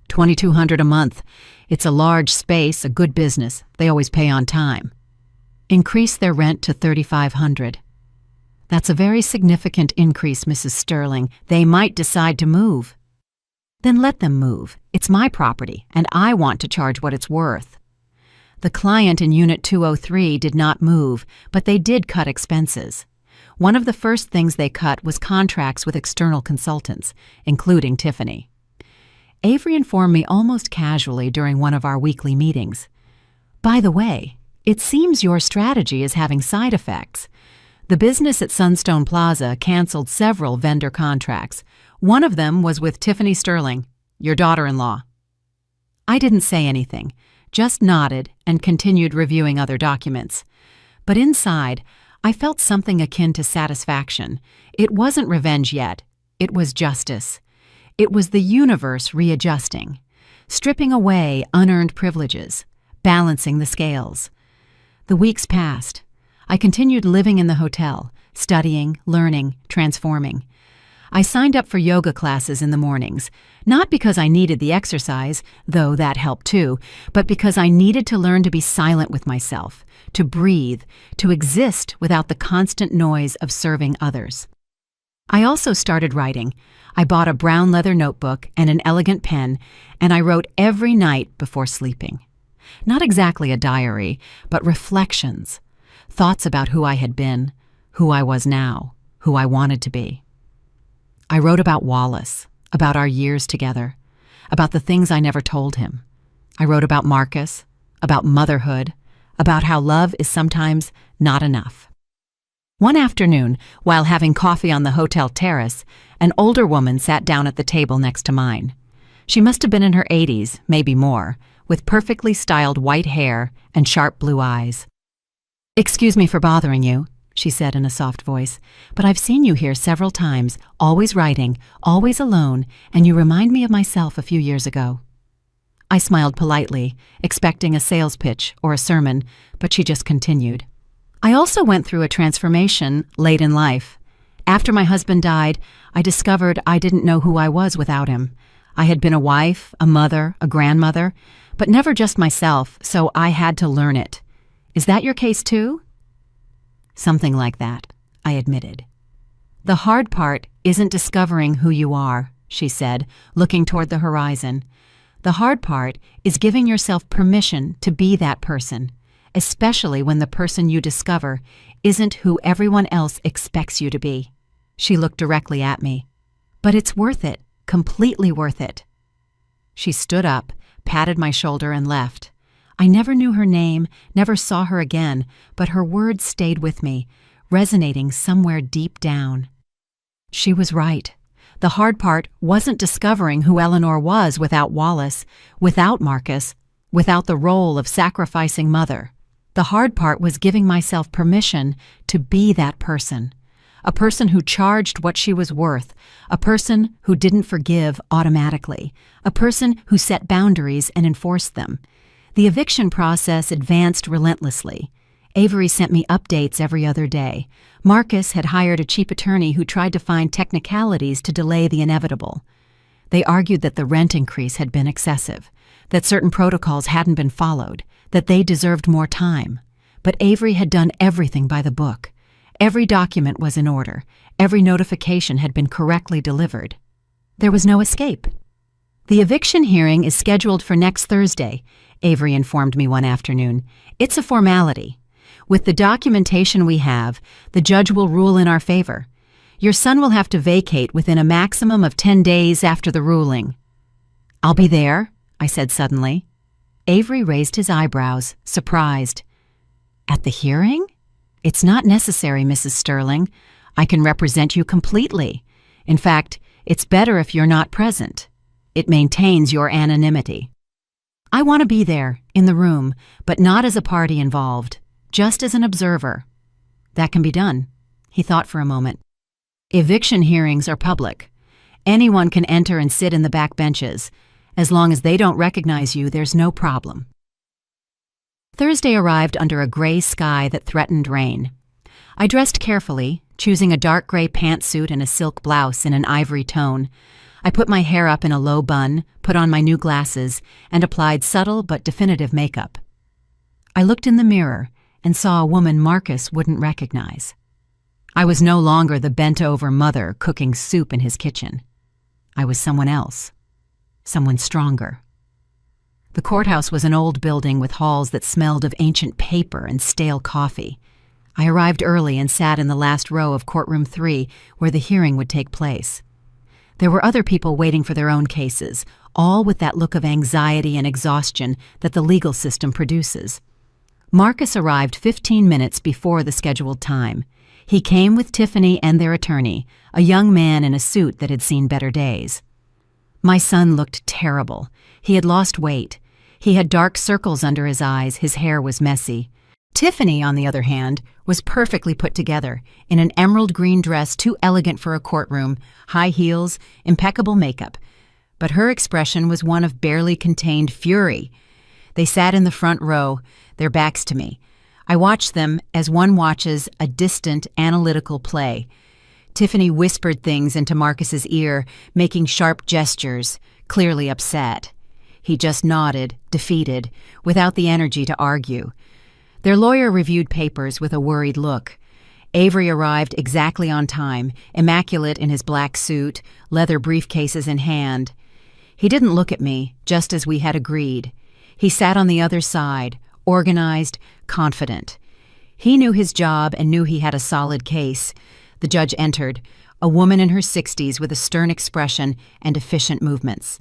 $2,200 a month. It's a large space, a good business. They always pay on time." "Increase their rent to $3,500. "That's a very significant increase, Mrs. Sterling. They might decide to move." "Then let them move. It's my property, and I want to charge what it's worth." The client in Unit 203 did not move, but they did cut expenses. One of the first things they cut was contracts with external consultants, including Tiffany. Avery informed me almost casually during one of our weekly meetings. "By the way, it seems your strategy is having side effects. The business at Sunstone Plaza canceled several vendor contracts. One of them was with Tiffany Sterling, your daughter-in-law." I didn't say anything, just nodded and continued reviewing other documents. But inside, I felt something akin to satisfaction. It wasn't revenge yet. It was justice. It was the universe readjusting, stripping away unearned privileges, balancing the scales. The weeks passed. I continued living in the hotel, studying, learning, transforming. I signed up for yoga classes in the mornings, not because I needed the exercise, though that helped too, but because I needed to learn to be silent with myself, to breathe, to exist without the constant noise of serving others. I also started writing. I bought a brown leather notebook and an elegant pen, and I wrote every night before sleeping. Not exactly a diary, but reflections, thoughts about who I had been, who I was now, who I wanted to be. I wrote about Wallace, about our years together, about the things I never told him. I wrote about Marcus, about motherhood, about how love is sometimes not enough. One afternoon, while having coffee on the hotel terrace, an older woman sat down at the table next to mine. She must have been in her 80s, maybe more, with perfectly styled white hair and sharp blue eyes. "Excuse me for bothering you," she said in a soft voice, "but I've seen you here several times, always writing, always alone, and you remind me of myself a few years ago." I smiled politely, expecting a sales pitch or a sermon, but she just continued. "I also went through a transformation late in life. After my husband died, I discovered I didn't know who I was without him. I had been a wife, a mother, a grandmother, but never just myself, so I had to learn it. Is that your case too?" "Something like that," I admitted. "The hard part isn't discovering who you are," she said, looking toward the horizon. The hard part is giving yourself permission to be that person, especially when the person you discover isn't who everyone else expects you to be. She looked directly at me. But it's worth it, completely worth it. She stood up, patted my shoulder, and left. I never knew her name, never saw her again, but her words stayed with me, resonating somewhere deep down. She was right. The hard part wasn't discovering who Eleanor was without Wallace, without Marcus, without the role of sacrificing mother. The hard part was giving myself permission to be that person. A person who charged what she was worth, a person who didn't forgive automatically, a person who set boundaries and enforced them. The eviction process advanced relentlessly. Avery sent me updates every other day. Marcus had hired a cheap attorney who tried to find technicalities to delay the inevitable. They argued that the rent increase had been excessive, that certain protocols hadn't been followed, that they deserved more time. But Avery had done everything by the book. Every document was in order. Every notification had been correctly delivered. There was no escape. The eviction hearing is scheduled for next Thursday, Avery informed me one afternoon. It's a formality. With the documentation we have, the judge will rule in our favor. Your son will have to vacate within a maximum of 10 days after the ruling. I'll be there, I said suddenly. Avery raised his eyebrows, surprised. At the hearing? It's not necessary, Mrs. Sterling. I can represent you completely. In fact, it's better if you're not present. It maintains your anonymity. I want to be there, in the room, but not as a party involved, just as an observer. That can be done. He thought for a moment. Eviction hearings are public. Anyone can enter and sit in the back benches. As long as they don't recognize you, there's no problem. Thursday arrived under a gray sky that threatened rain. I dressed carefully, choosing a dark gray pantsuit and a silk blouse in an ivory tone. I put my hair up in a low bun, put on my new glasses, and applied subtle but definitive makeup. I looked in the mirror and saw a woman Marcus wouldn't recognize. I was no longer the bent-over mother cooking soup in his kitchen. I was someone else, someone stronger. The courthouse was an old building with halls that smelled of ancient paper and stale coffee. I arrived early and sat in the last row of courtroom 3, where the hearing would take place. There were other people waiting for their own cases, all with that look of anxiety and exhaustion that the legal system produces. Marcus arrived 15 minutes before the scheduled time. He came with Tiffany and their attorney, a young man in a suit that had seen better days. My son looked terrible. He had lost weight. He had dark circles under his eyes, his hair was messy. Tiffany, on the other hand, was perfectly put together, in an emerald green dress too elegant for a courtroom, high heels, impeccable makeup. But her expression was one of barely contained fury. They sat in the front row, their backs to me. I watched them as one watches a distant, analytical play. Tiffany whispered things into Marcus's ear, making sharp gestures, clearly upset. He just nodded, defeated, without the energy to argue. Their lawyer reviewed papers with a worried look. Avery arrived exactly on time, immaculate in his black suit, leather briefcases in hand. He didn't look at me, just as we had agreed. He sat on the other side, organized, confident. He knew his job and knew he had a solid case. The judge entered, a woman in her 60s with a stern expression and efficient movements.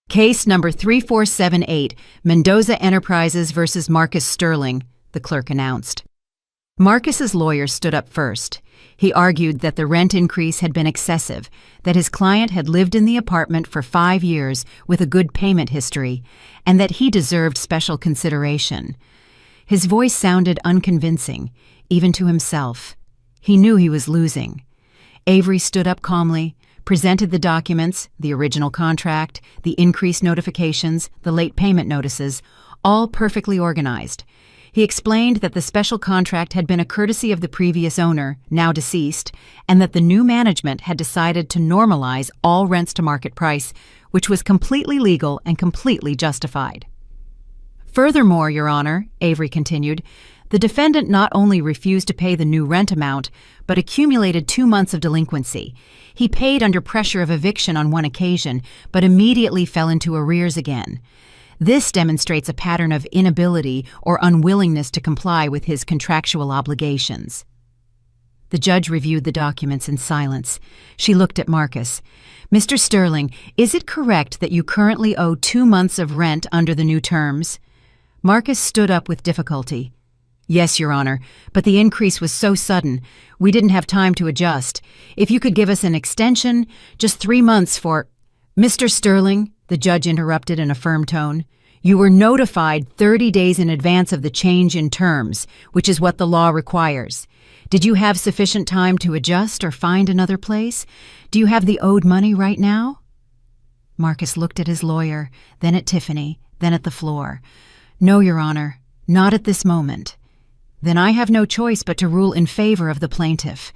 Case number 3478, Mendoza Enterprises versus Marcus Sterling, the clerk announced. Marcus's lawyer stood up first. He argued that the rent increase had been excessive, that his client had lived in the apartment for 5 years with a good payment history, and that he deserved special consideration. His voice sounded unconvincing, even to himself. He knew he was losing. Avery stood up calmly, presented the documents, the original contract, the increased notifications, the late payment notices, all perfectly organized. He explained that the special contract had been a courtesy of the previous owner, now deceased, and that the new management had decided to normalize all rents to market price, which was completely legal and completely justified. Furthermore, Your Honor, Avery continued, The defendant not only refused to pay the new rent amount, but accumulated 2 months of delinquency. He paid under pressure of eviction on one occasion, but immediately fell into arrears again. This demonstrates a pattern of inability or unwillingness to comply with his contractual obligations. The judge reviewed the documents in silence. She looked at Marcus. "Mr. Sterling, is it correct that you currently owe 2 months of rent under the new terms?" Marcus stood up with difficulty. "Yes, Your Honor, but the increase was so sudden. We didn't have time to adjust. If you could give us an extension, just 3 months for—" "Mr. Sterling," the judge interrupted in a firm tone, "you were notified 30 days in advance of the change in terms, which is what the law requires. Did you have sufficient time to adjust or find another place? Do you have the owed money right now?" Marcus looked at his lawyer, then at Tiffany, then at the floor. "No, Your Honor, not at this moment." "Then I have no choice but to rule in favor of the plaintiff.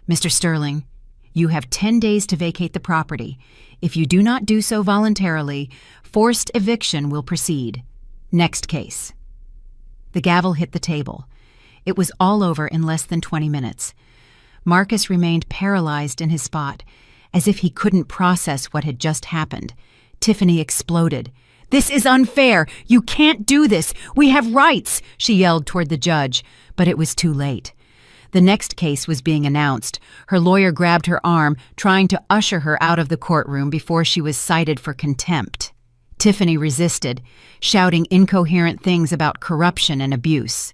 Mr. Sterling, you have 10 days to vacate the property. If you do not do so voluntarily, forced eviction will proceed. Next case." The gavel hit the table. It was all over in less than 20 minutes. Marcus remained paralyzed in his spot, as if he couldn't process what had just happened. Tiffany exploded. "This is unfair! You can't do this! We have rights!" she yelled toward the judge, but it was too late. The next case was being announced. Her lawyer grabbed her arm, trying to usher her out of the courtroom before she was cited for contempt. Tiffany resisted, shouting incoherent things about corruption and abuse.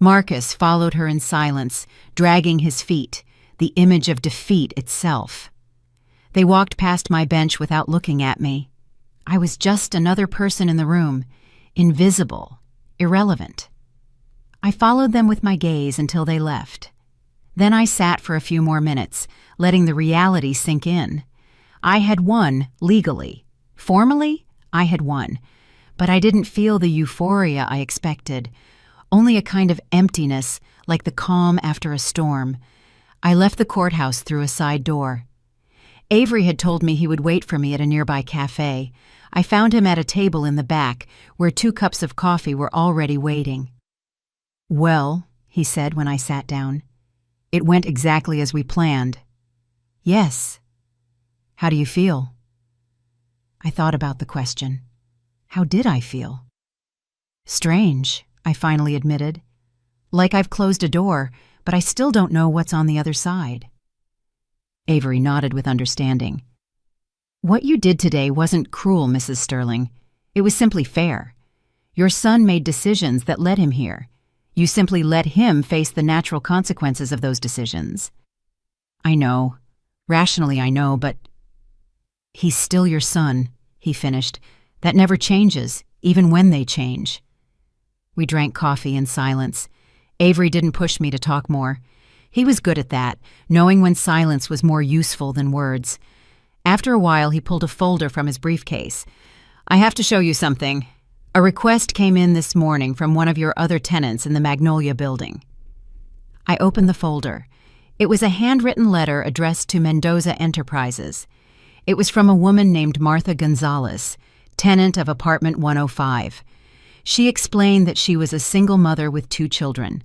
Marcus followed her in silence, dragging his feet, the image of defeat itself. They walked past my bench without looking at me. I was just another person in the room, invisible, irrelevant. I followed them with my gaze until they left. Then I sat for a few more minutes, letting the reality sink in. I had won legally. Formally, I had won. But I didn't feel the euphoria I expected, only a kind of emptiness, like the calm after a storm. I left the courthouse through a side door. Avery had told me he would wait for me at a nearby cafe. I found him at a table in the back, where 2 cups of coffee were already waiting. "Well," he said when I sat down, "it went exactly as we planned." "Yes." "How do you feel?" I thought about the question. How did I feel? "Strange," I finally admitted. "Like I've closed a door, but I still don't know what's on the other side." Avery nodded with understanding. "What you did today wasn't cruel, Mrs. Sterling. It was simply fair. Your son made decisions that led him here. You simply let him face the natural consequences of those decisions." "I know. Rationally, I know, but—" "He's still your son," he finished. "That never changes, even when they change." We drank coffee in silence. Avery didn't push me to talk more. He was good at that, knowing when silence was more useful than words. After a while, he pulled a folder from his briefcase. "I have to show you something. A request came in this morning from one of your other tenants in the Magnolia building." I opened the folder. It was a handwritten letter addressed to Mendoza Enterprises. It was from a woman named Martha Gonzalez, tenant of apartment 105. She explained that she was a single mother with 2 children,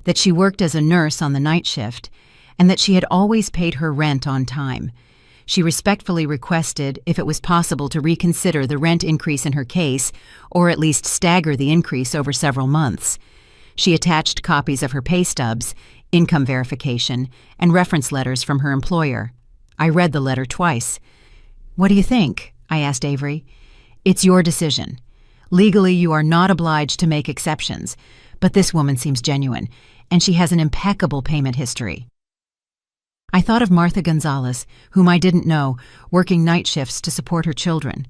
that she worked as a nurse on the night shift, and that she had always paid her rent on time. She respectfully requested if it was possible to reconsider the rent increase in her case, or at least stagger the increase over several months. She attached copies of her pay stubs, income verification, and reference letters from her employer. I read the letter twice. "What do you think?" I asked Avery. "It's your decision. Legally, you are not obliged to make exceptions, but this woman seems genuine, and she has an impeccable payment history." I thought of Martha Gonzalez, whom I didn't know, working night shifts to support her children.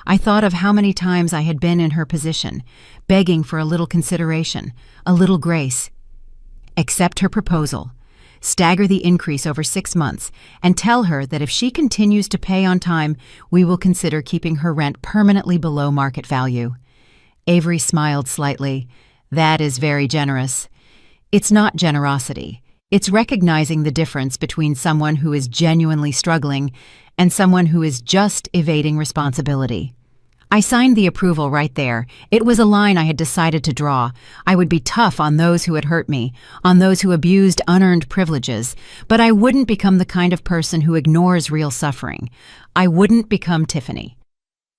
I thought of how many times I had been in her position, begging for a little consideration, a little grace. Accept her proposal, stagger the increase over 6 months, and tell her that if she continues to pay on time, we will consider keeping her rent permanently below market value. Avery smiled slightly. "That is very generous." "It's not generosity. It's recognizing the difference between someone who is genuinely struggling and someone who is just evading responsibility. I signed the approval right there. It was a line I had decided to draw. I would be tough on those who had hurt me, on those who abused unearned privileges, but I wouldn't become the kind of person who ignores real suffering. I wouldn't become Tiffany.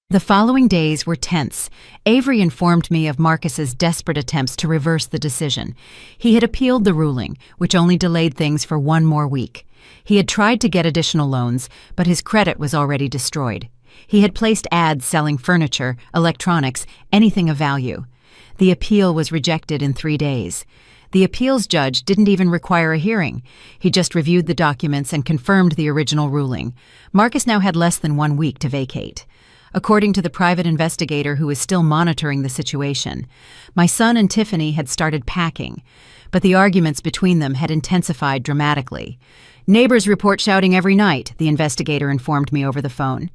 The following days were tense. Avery informed me of Marcus's desperate attempts to reverse the decision. He had appealed the ruling, which only delayed things for one more week. He had tried to get additional loans, but his credit was already destroyed. He had placed ads selling furniture, electronics, anything of value. The appeal was rejected in 3 days. The appeals judge didn't even require a hearing. He just reviewed the documents and confirmed the original ruling. Marcus now had less than 1 week to vacate. According to the private investigator who was still monitoring the situation, my son and Tiffany had started packing, but the arguments between them had intensified dramatically. Neighbors report shouting every night, the investigator informed me over the phone.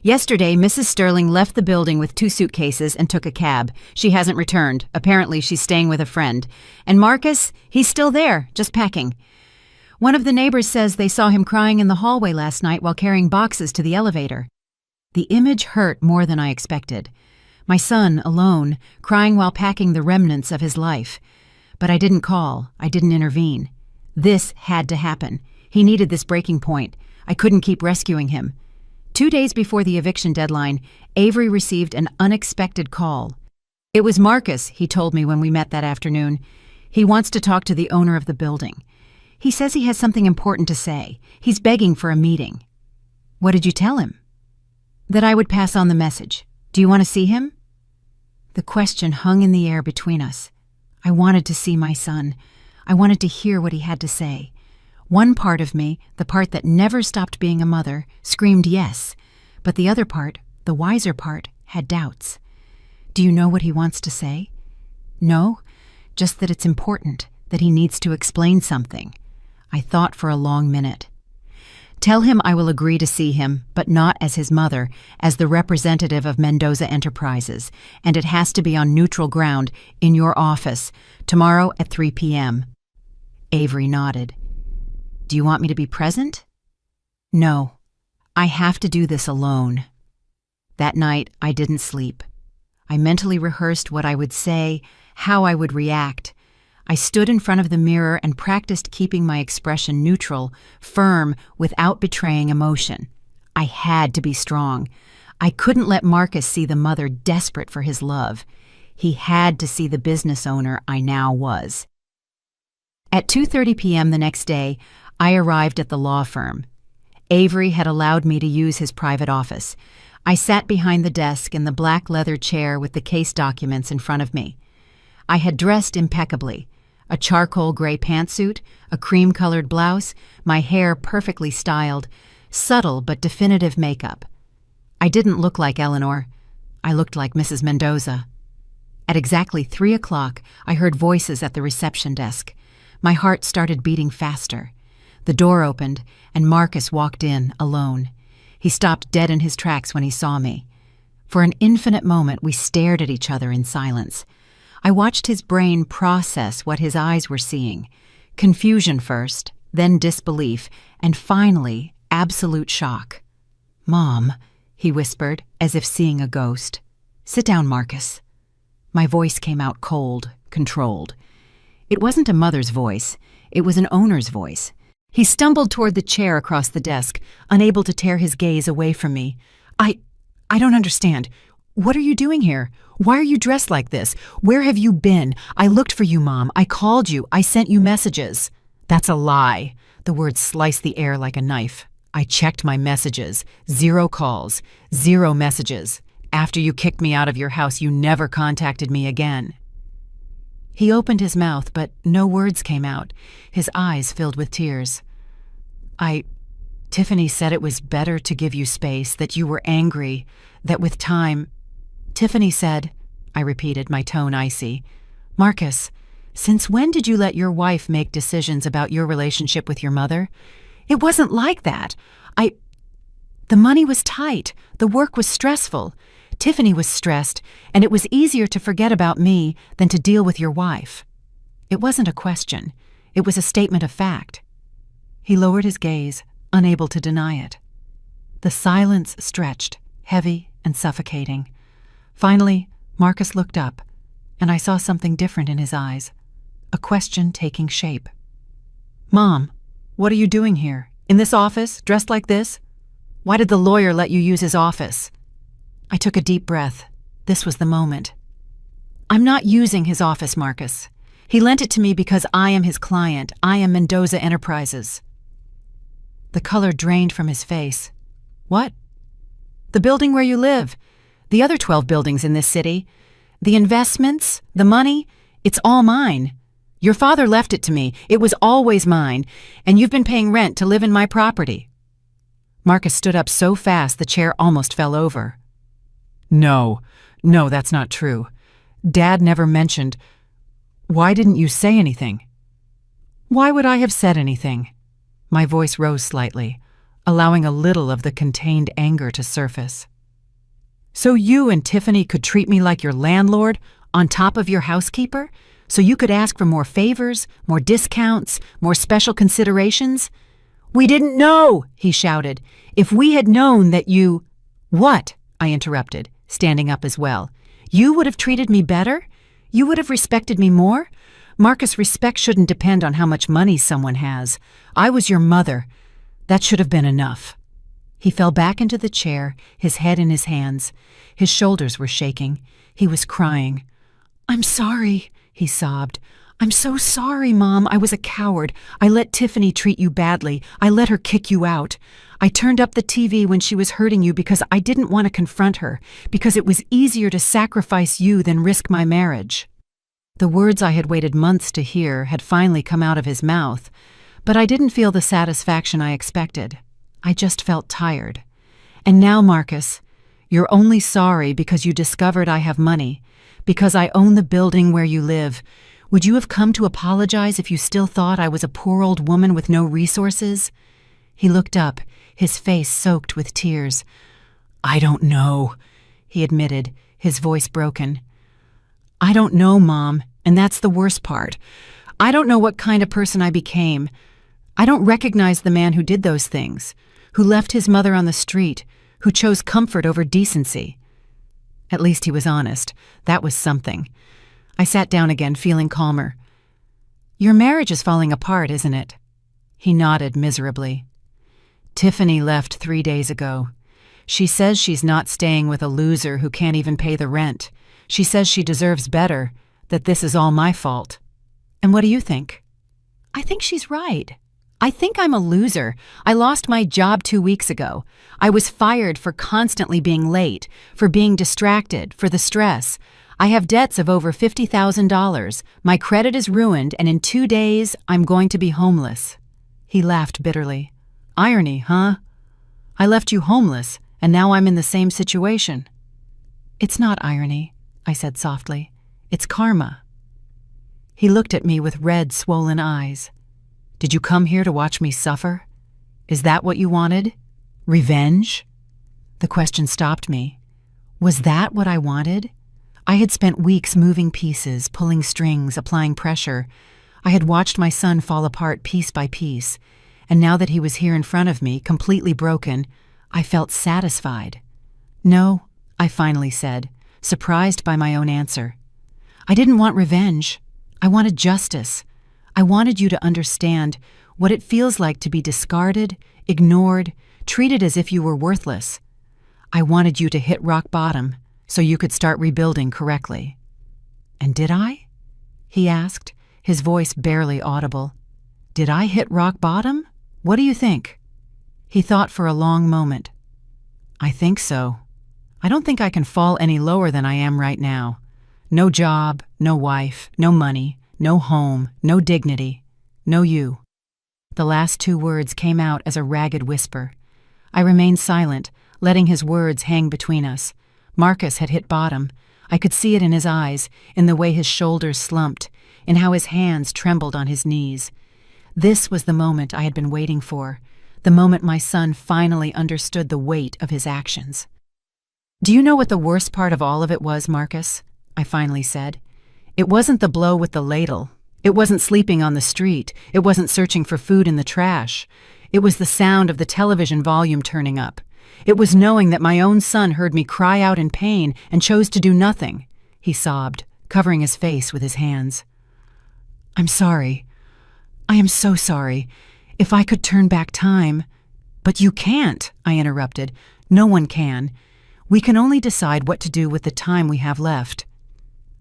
Yesterday, Mrs. Sterling left the building with 2 suitcases and took a cab. She hasn't returned. Apparently, she's staying with a friend. And Marcus, he's still there, just packing. One of the neighbors says they saw him crying in the hallway last night while carrying boxes to the elevator. The image hurt more than I expected. My son, alone, crying while packing the remnants of his life. But I didn't call. I didn't intervene. This had to happen. He needed this breaking point. I couldn't keep rescuing him. 2 days before the eviction deadline, Avery received an unexpected call. It was Marcus, he told me when we met that afternoon. He wants to talk to the owner of the building. He says he has something important to say. He's begging for a meeting. What did you tell him? That I would pass on the message. Do you want to see him? The question hung in the air between us. I wanted to see my son. I wanted to hear what he had to say. One part of me, the part that never stopped being a mother, screamed yes, but the other part, the wiser part, had doubts. Do you know what he wants to say? No, just that it's important, that he needs to explain something. I thought for a long minute. Tell him I will agree to see him, but not as his mother, as the representative of Mendoza Enterprises, and it has to be on neutral ground, in your office, tomorrow at 3 p.m. Avery nodded. Do you want me to be present? No. I have to do this alone. That night, I didn't sleep. I mentally rehearsed what I would say, how I would react. I stood in front of the mirror and practiced keeping my expression neutral, firm, without betraying emotion. I had to be strong. I couldn't let Marcus see the mother desperate for his love. He had to see the business owner I now was. At 2:30 p.m. the next day, I arrived at the law firm. Avery had allowed me to use his private office. I sat behind the desk in the black leather chair with the case documents in front of me. I had dressed impeccably. A charcoal gray pantsuit, a cream-colored blouse, my hair perfectly styled, subtle but definitive makeup. I didn't look like Eleanor. I looked like Mrs. Mendoza. At exactly 3 o'clock, I heard voices at the reception desk. My heart started beating faster. The door opened, and Marcus walked in, alone. He stopped dead in his tracks when he saw me. For an infinite moment, we stared at each other in silence. I watched his brain process what his eyes were seeing. Confusion first, then disbelief, and finally, absolute shock. "Mom," he whispered, as if seeing a ghost. "Sit down, Marcus." My voice came out cold, controlled. It wasn't a mother's voice. It was an owner's voice. He stumbled toward the chair across the desk, unable to tear his gaze away from me. I don't understand. What are you doing here? Why are you dressed like this? Where have you been? I looked for you, Mom. I called you. I sent you messages." "That's a lie." The words sliced the air like a knife. "I checked my messages. 0 calls. 0 messages. After you kicked me out of your house, you never contacted me again." He opened his mouth, but no words came out. His eyes filled with tears. Tiffany said it was better to give you space, that you were angry, that with time— Tiffany said, I repeated, my tone icy, "Marcus, since when did you let your wife make decisions about your relationship with your mother? It wasn't like that. The money was tight. The work was stressful. Tiffany was stressed, and it was easier to forget about me than to deal with your wife." It wasn't a question. It was a statement of fact. He lowered his gaze, unable to deny it. The silence stretched, heavy and suffocating. Finally, Marcus looked up, and I saw something different in his eyes, a question taking shape. "Mom, what are you doing here? In this office, dressed like this? Why did the lawyer let you use his office?" I took a deep breath. This was the moment. "I'm not using his office, Marcus. He lent it to me because I am his client. I am Mendoza Enterprises." The color drained from his face. "What?" "The building where you live. The other 12 buildings in this city. The investments, the money, it's all mine. Your father left it to me. It was always mine, and you've been paying rent to live in my property." Marcus stood up so fast the chair almost fell over. No, that's not true. Dad never mentioned. Why didn't you say anything?" "Why would I have said anything?" My voice rose slightly, allowing a little of the contained anger to surface. "So you and Tiffany could treat me like your landlord on top of your housekeeper? So you could ask for more favors, more discounts, more special considerations? We didn't know," he shouted. "If we had known that you—" "What?" I interrupted, standing up as well. "You would have treated me better? You would have respected me more? Marcus, respect shouldn't depend on how much money someone has. I was your mother. That should have been enough." He fell back into the chair, his head in his hands. His shoulders were shaking. He was crying. "I'm sorry," he sobbed. "I'm so sorry, Mom. I was a coward. I let Tiffany treat you badly. I let her kick you out. I turned up the TV when she was hurting you because I didn't want to confront her, because it was easier to sacrifice you than risk my marriage." The words I had waited months to hear had finally come out of his mouth, but I didn't feel the satisfaction I expected. I just felt tired. "And now, Marcus, you're only sorry because you discovered I have money, because I own the building where you live. Would you have come to apologize if you still thought I was a poor old woman with no resources?" He looked up, his face soaked with tears. "I don't know," he admitted, his voice broken. "I don't know, Mom, and that's the worst part. I don't know what kind of person I became. I don't recognize the man who did those things, who left his mother on the street, who chose comfort over decency." At least he was honest. That was something. I sat down again, feeling calmer. "Your marriage is falling apart, isn't it?" He nodded miserably. "Tiffany left 3 days ago. She says she's not staying with a loser who can't even pay the rent. She says she deserves better, that this is all my fault." "And what do you think?" "I think she's right. I think I'm a loser. I lost my job 2 weeks ago. I was fired for constantly being late, for being distracted, for the stress. I have debts of over $50,000. My credit is ruined, and in 2 days, I'm going to be homeless." He laughed bitterly. "Irony, huh? I left you homeless, and now I'm in the same situation." "It's not irony," I said softly. "It's karma." He looked at me with red, swollen eyes. "Did you come here to watch me suffer? Is that what you wanted? Revenge?" The question stopped me. Was that what I wanted? I had spent weeks moving pieces, pulling strings, applying pressure. I had watched my son fall apart piece by piece, and now that he was here in front of me, completely broken, I felt satisfied. "No," I finally said, surprised by my own answer. "I didn't want revenge. I wanted justice. I wanted you to understand what it feels like to be discarded, ignored, treated as if you were worthless. I wanted you to hit rock bottom so you could start rebuilding correctly." "And did I?" he asked, his voice barely audible. "Did I hit rock bottom? What do you think?" He thought for a long moment. "I think so. I don't think I can fall any lower than I am right now. No job, no wife, no money, no home, no dignity, no you." The last 2 words came out as a ragged whisper. I remained silent, letting his words hang between us. Marcus had hit bottom. I could see it in his eyes, in the way his shoulders slumped, in how his hands trembled on his knees. This was the moment I had been waiting for, the moment my son finally understood the weight of his actions. "Do you know what the worst part of all of it was, Marcus?" I finally said. "It wasn't the blow with the ladle. It wasn't sleeping on the street. It wasn't searching for food in the trash. It was the sound of the television volume turning up, It was knowing that my own son heard me cry out in pain and chose to do nothing. He sobbed, covering his face with his hands. I'm sorry. I am so sorry. If I could turn back time. But you can't, I interrupted. No one can. We can only decide what to do with the time we have left.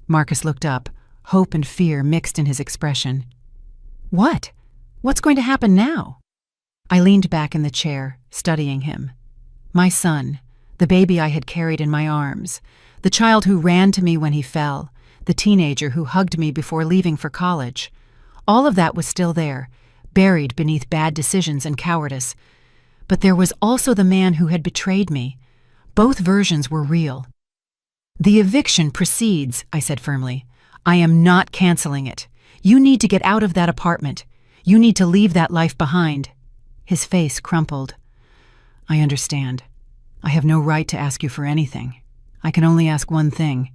Marcus looked up, hope and fear mixed in his expression. What? What's going to happen now? I leaned back in the chair, studying him. My son, the baby I had carried in my arms, the child who ran to me when he fell, the teenager who hugged me before leaving for college. All of that was still there, buried beneath bad decisions and cowardice. But there was also the man who had betrayed me. Both versions were real. The eviction proceeds, I said firmly. I am not canceling it. You need to get out of that apartment. You need to leave that life behind. His face crumpled. I understand. I have no right to ask you for anything. I can only ask one thing.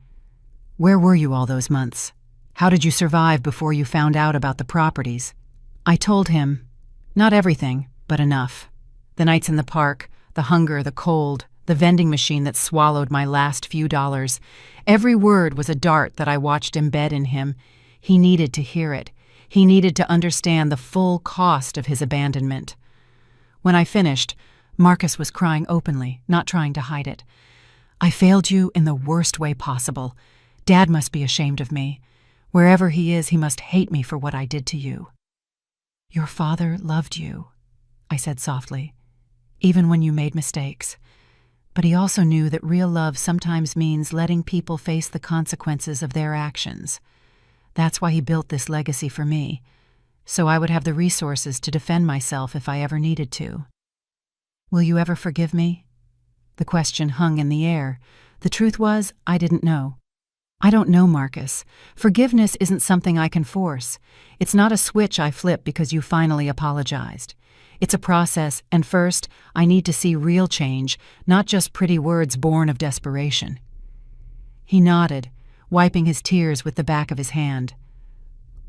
Where were you all those months? How did you survive before you found out about the properties? I told him, not everything, but enough. The nights in the park, the hunger, the cold, the vending machine that swallowed my last few dollars. Every word was a dart that I watched embed in him. He needed to hear it. He needed to understand the full cost of his abandonment. When I finished, Marcus was crying openly, not trying to hide it. I failed you in the worst way possible. Dad must be ashamed of me. Wherever he is, he must hate me for what I did to you. Your father loved you, I said softly, even when you made mistakes. But he also knew that real love sometimes means letting people face the consequences of their actions. That's why he built this legacy for me, so I would have the resources to defend myself if I ever needed to. Will you ever forgive me? The question hung in the air. The truth was, I didn't know. I don't know, Marcus. Forgiveness isn't something I can force. It's not a switch I flip because you finally apologized. It's a process, and first, I need to see real change, not just pretty words born of desperation. He nodded, wiping his tears with the back of his hand.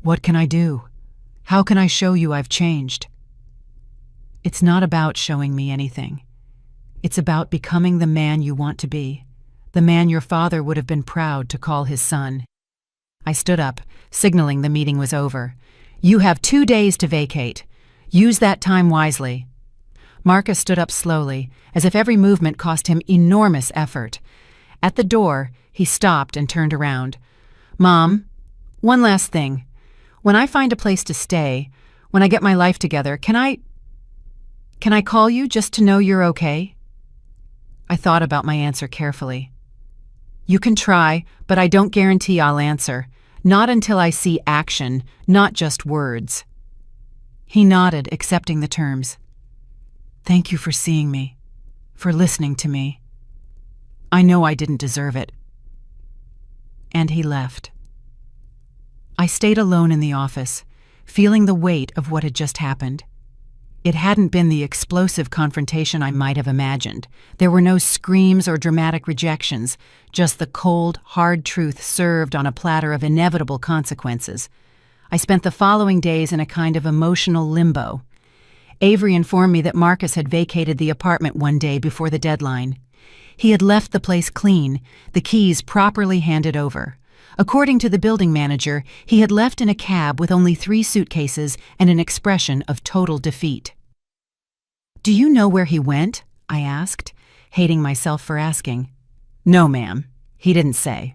What can I do? How can I show you I've changed? It's not about showing me anything. It's about becoming the man you want to be, the man your father would have been proud to call his son. I stood up, signaling the meeting was over. You have 2 days to vacate. Use that time wisely. Marcus stood up slowly, as if every movement cost him enormous effort. At the door, he stopped and turned around. Mom, one last thing. When I find a place to stay, when I get my life together, can I call you just to know you're okay? I thought about my answer carefully. You can try, but I don't guarantee I'll answer. Not until I see action, not just words. He nodded, accepting the terms. Thank you for seeing me, for listening to me. I know I didn't deserve it. And he left. I stayed alone in the office, feeling the weight of what had just happened. It hadn't been the explosive confrontation I might have imagined. There were no screams or dramatic rejections, just the cold, hard truth served on a platter of inevitable consequences. I spent the following days in a kind of emotional limbo. Avery informed me that Marcus had vacated the apartment one day before the deadline. He had left the place clean, the keys properly handed over. According to the building manager, he had left in a cab with only 3 suitcases and an expression of total defeat. Do you know where he went? I asked, hating myself for asking. No, ma'am. He didn't say.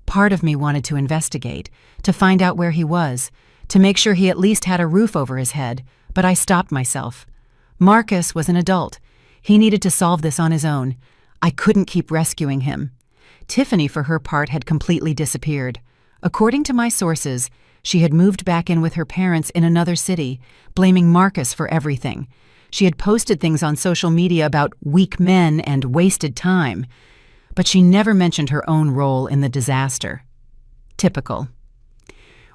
Part of me wanted to investigate, to find out where he was, to make sure he at least had a roof over his head, but I stopped myself. Marcus was an adult. He needed to solve this on his own. I couldn't keep rescuing him. Tiffany, for her part, had completely disappeared. According to my sources, she had moved back in with her parents in another city, blaming Marcus for everything. She had posted things on social media about weak men and wasted time, but she never mentioned her own role in the disaster. Typical.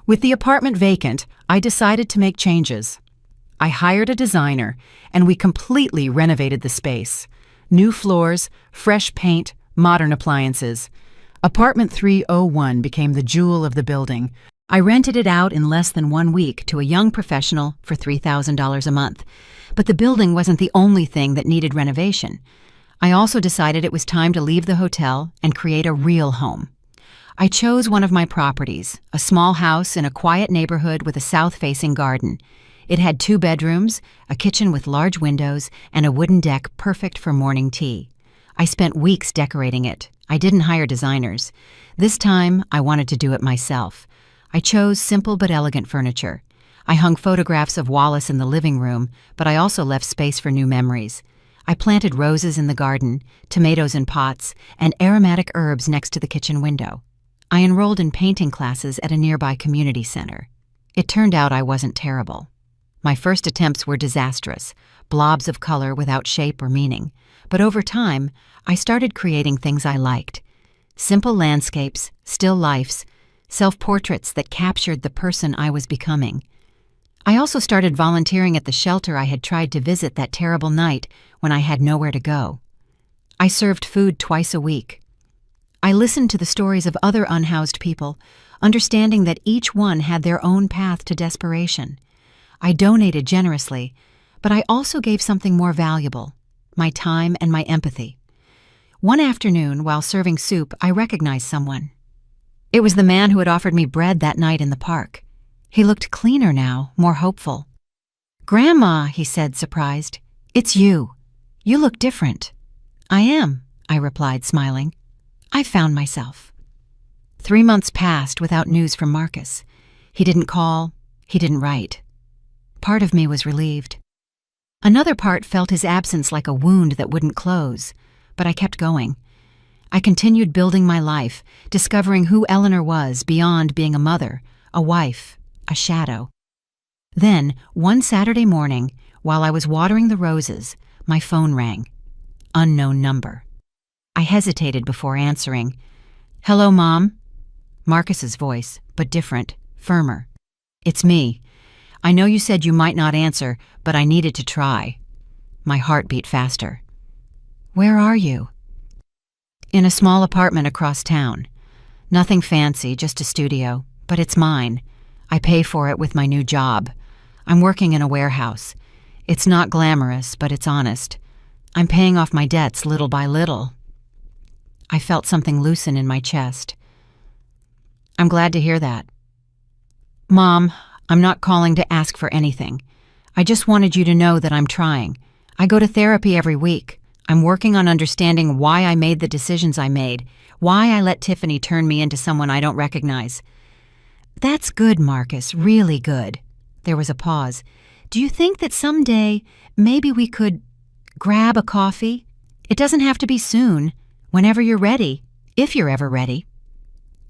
With the apartment vacant, I decided to make changes. I hired a designer, and we completely renovated the space. New floors, fresh paint, modern appliances. Apartment 301 became the jewel of the building, I rented it out in less than 1 week to a young professional for $3,000 a month. But the building wasn't the only thing that needed renovation. I also decided it was time to leave the hotel and create a real home. I chose one of my properties, a small house in a quiet neighborhood with a south-facing garden. It had 2 bedrooms, a kitchen with large windows, and a wooden deck perfect for morning tea. I spent weeks decorating it. I didn't hire designers. This time, I wanted to do it myself. I chose simple but elegant furniture. I hung photographs of Wallace in the living room, but I also left space for new memories. I planted roses in the garden, tomatoes in pots, and aromatic herbs next to the kitchen window. I enrolled in painting classes at a nearby community center. It turned out I wasn't terrible. My first attempts were disastrous, blobs of color without shape or meaning. But over time, I started creating things I liked. Simple landscapes, still lifes, self-portraits that captured the person I was becoming. I also started volunteering at the shelter I had tried to visit that terrible night when I had nowhere to go. I served food twice a week. I listened to the stories of other unhoused people, understanding that each one had their own path to desperation. I donated generously, but I also gave something more valuable, my time and my empathy. One afternoon, while serving soup, I recognized someone. It was the man who had offered me bread that night in the park. He looked cleaner now, more hopeful. "Grandma," he said, surprised. "It's you. You look different." "I am," I replied, smiling. "I found myself." 3 months passed without news from Marcus. He didn't call. He didn't write. Part of me was relieved. Another part felt his absence like a wound that wouldn't close, but I kept going. I continued building my life, discovering who Eleanor was beyond being a mother, a wife, a shadow. Then, one Saturday morning, while I was watering the roses, my phone rang. Unknown number. I hesitated before answering. "Hello, Mom?" Marcus's voice, but different, firmer. "It's me. I know you said you might not answer, but I needed to try." My heart beat faster. "Where are you?" "In a small apartment across town. Nothing fancy, just a studio, but it's mine. I pay for it with my new job. I'm working in a warehouse. It's not glamorous, but it's honest. I'm paying off my debts little by little." I felt something loosen in my chest. "I'm glad to hear that." "Mom, I'm not calling to ask for anything. I just wanted you to know that I'm trying. I go to therapy every week. I'm working on understanding why I made the decisions I made, why I let Tiffany turn me into someone I don't recognize." "That's good, Marcus, really good." There was a pause. "Do you think that someday maybe we could grab a coffee? It doesn't have to be soon, whenever you're ready, if you're ever ready."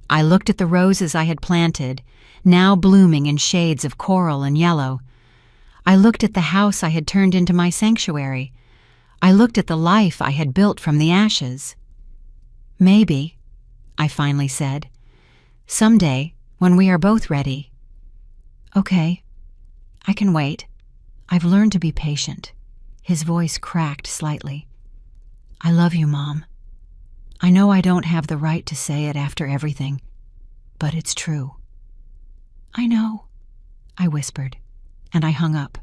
I looked at the roses I had planted, now blooming in shades of coral and yellow. I looked at the house I had turned into my sanctuary. I looked at the life I had built from the ashes. "Maybe," I finally said. "Someday, when we are both ready." "Okay, I can wait. I've learned to be patient." His voice cracked slightly. "I love you, Mom. I know I don't have the right to say it after everything, but it's true." "I know," I whispered, and I hung up.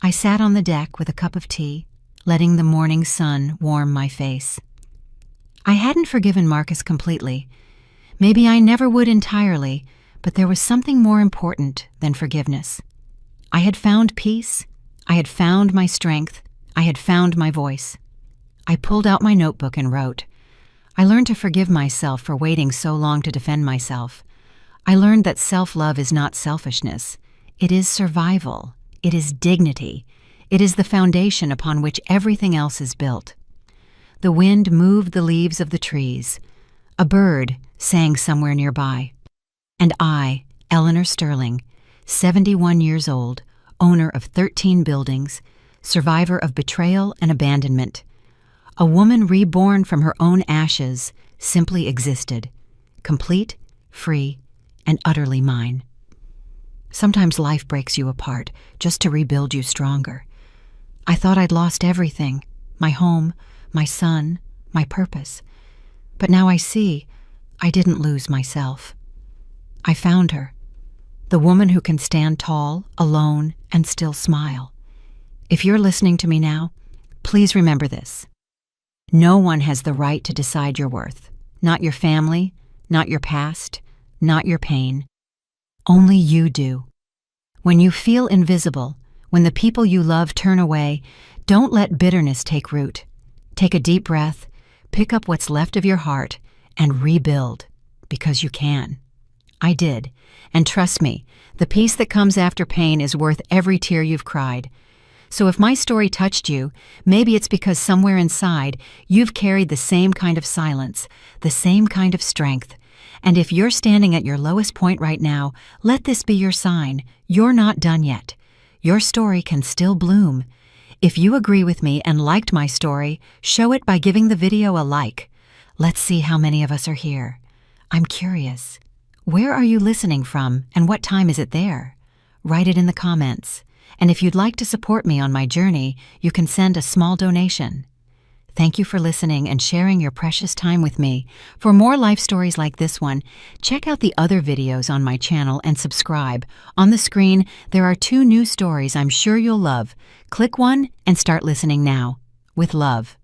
I sat on the deck with a cup of tea, letting the morning sun warm my face. I hadn't forgiven Marcus completely. Maybe I never would entirely, but there was something more important than forgiveness. I had found peace. I had found my strength. I had found my voice. I pulled out my notebook and wrote. I learned to forgive myself for waiting so long to defend myself. I learned that self-love is not selfishness. It is survival. It is dignity. It is the foundation upon which everything else is built. The wind moved the leaves of the trees. A bird sang somewhere nearby. And I, Eleanor Sterling, 71 years old, owner of 13 buildings, survivor of betrayal and abandonment, a woman reborn from her own ashes, simply existed, complete, free, and utterly mine. Sometimes life breaks you apart just to rebuild you stronger. I thought I'd lost everything, my home, my son, my purpose. But now I see I didn't lose myself. I found her. The woman who can stand tall, alone, and still smile. If you're listening to me now, please remember this. No one has the right to decide your worth. Not your family, not your past, not your pain. Only you do. When you feel invisible, when the people you love turn away, don't let bitterness take root. Take a deep breath, pick up what's left of your heart, and rebuild, because you can. I did, and trust me, the peace that comes after pain is worth every tear you've cried. So if my story touched you, maybe it's because somewhere inside you've carried the same kind of silence, the same kind of strength. And if you're standing at your lowest point right now, let this be your sign. You're not done yet. Your story can still bloom. If you agree with me and liked my story, show it by giving the video a like. Let's see how many of us are here. I'm curious. Where are you listening from, and what time is it there? Write it in the comments. And if you'd like to support me on my journey, you can send a small donation. Thank you for listening and sharing your precious time with me. For more life stories like this one, check out the other videos on my channel and subscribe. On the screen, there are 2 new stories I'm sure you'll love. Click one and start listening now. With love.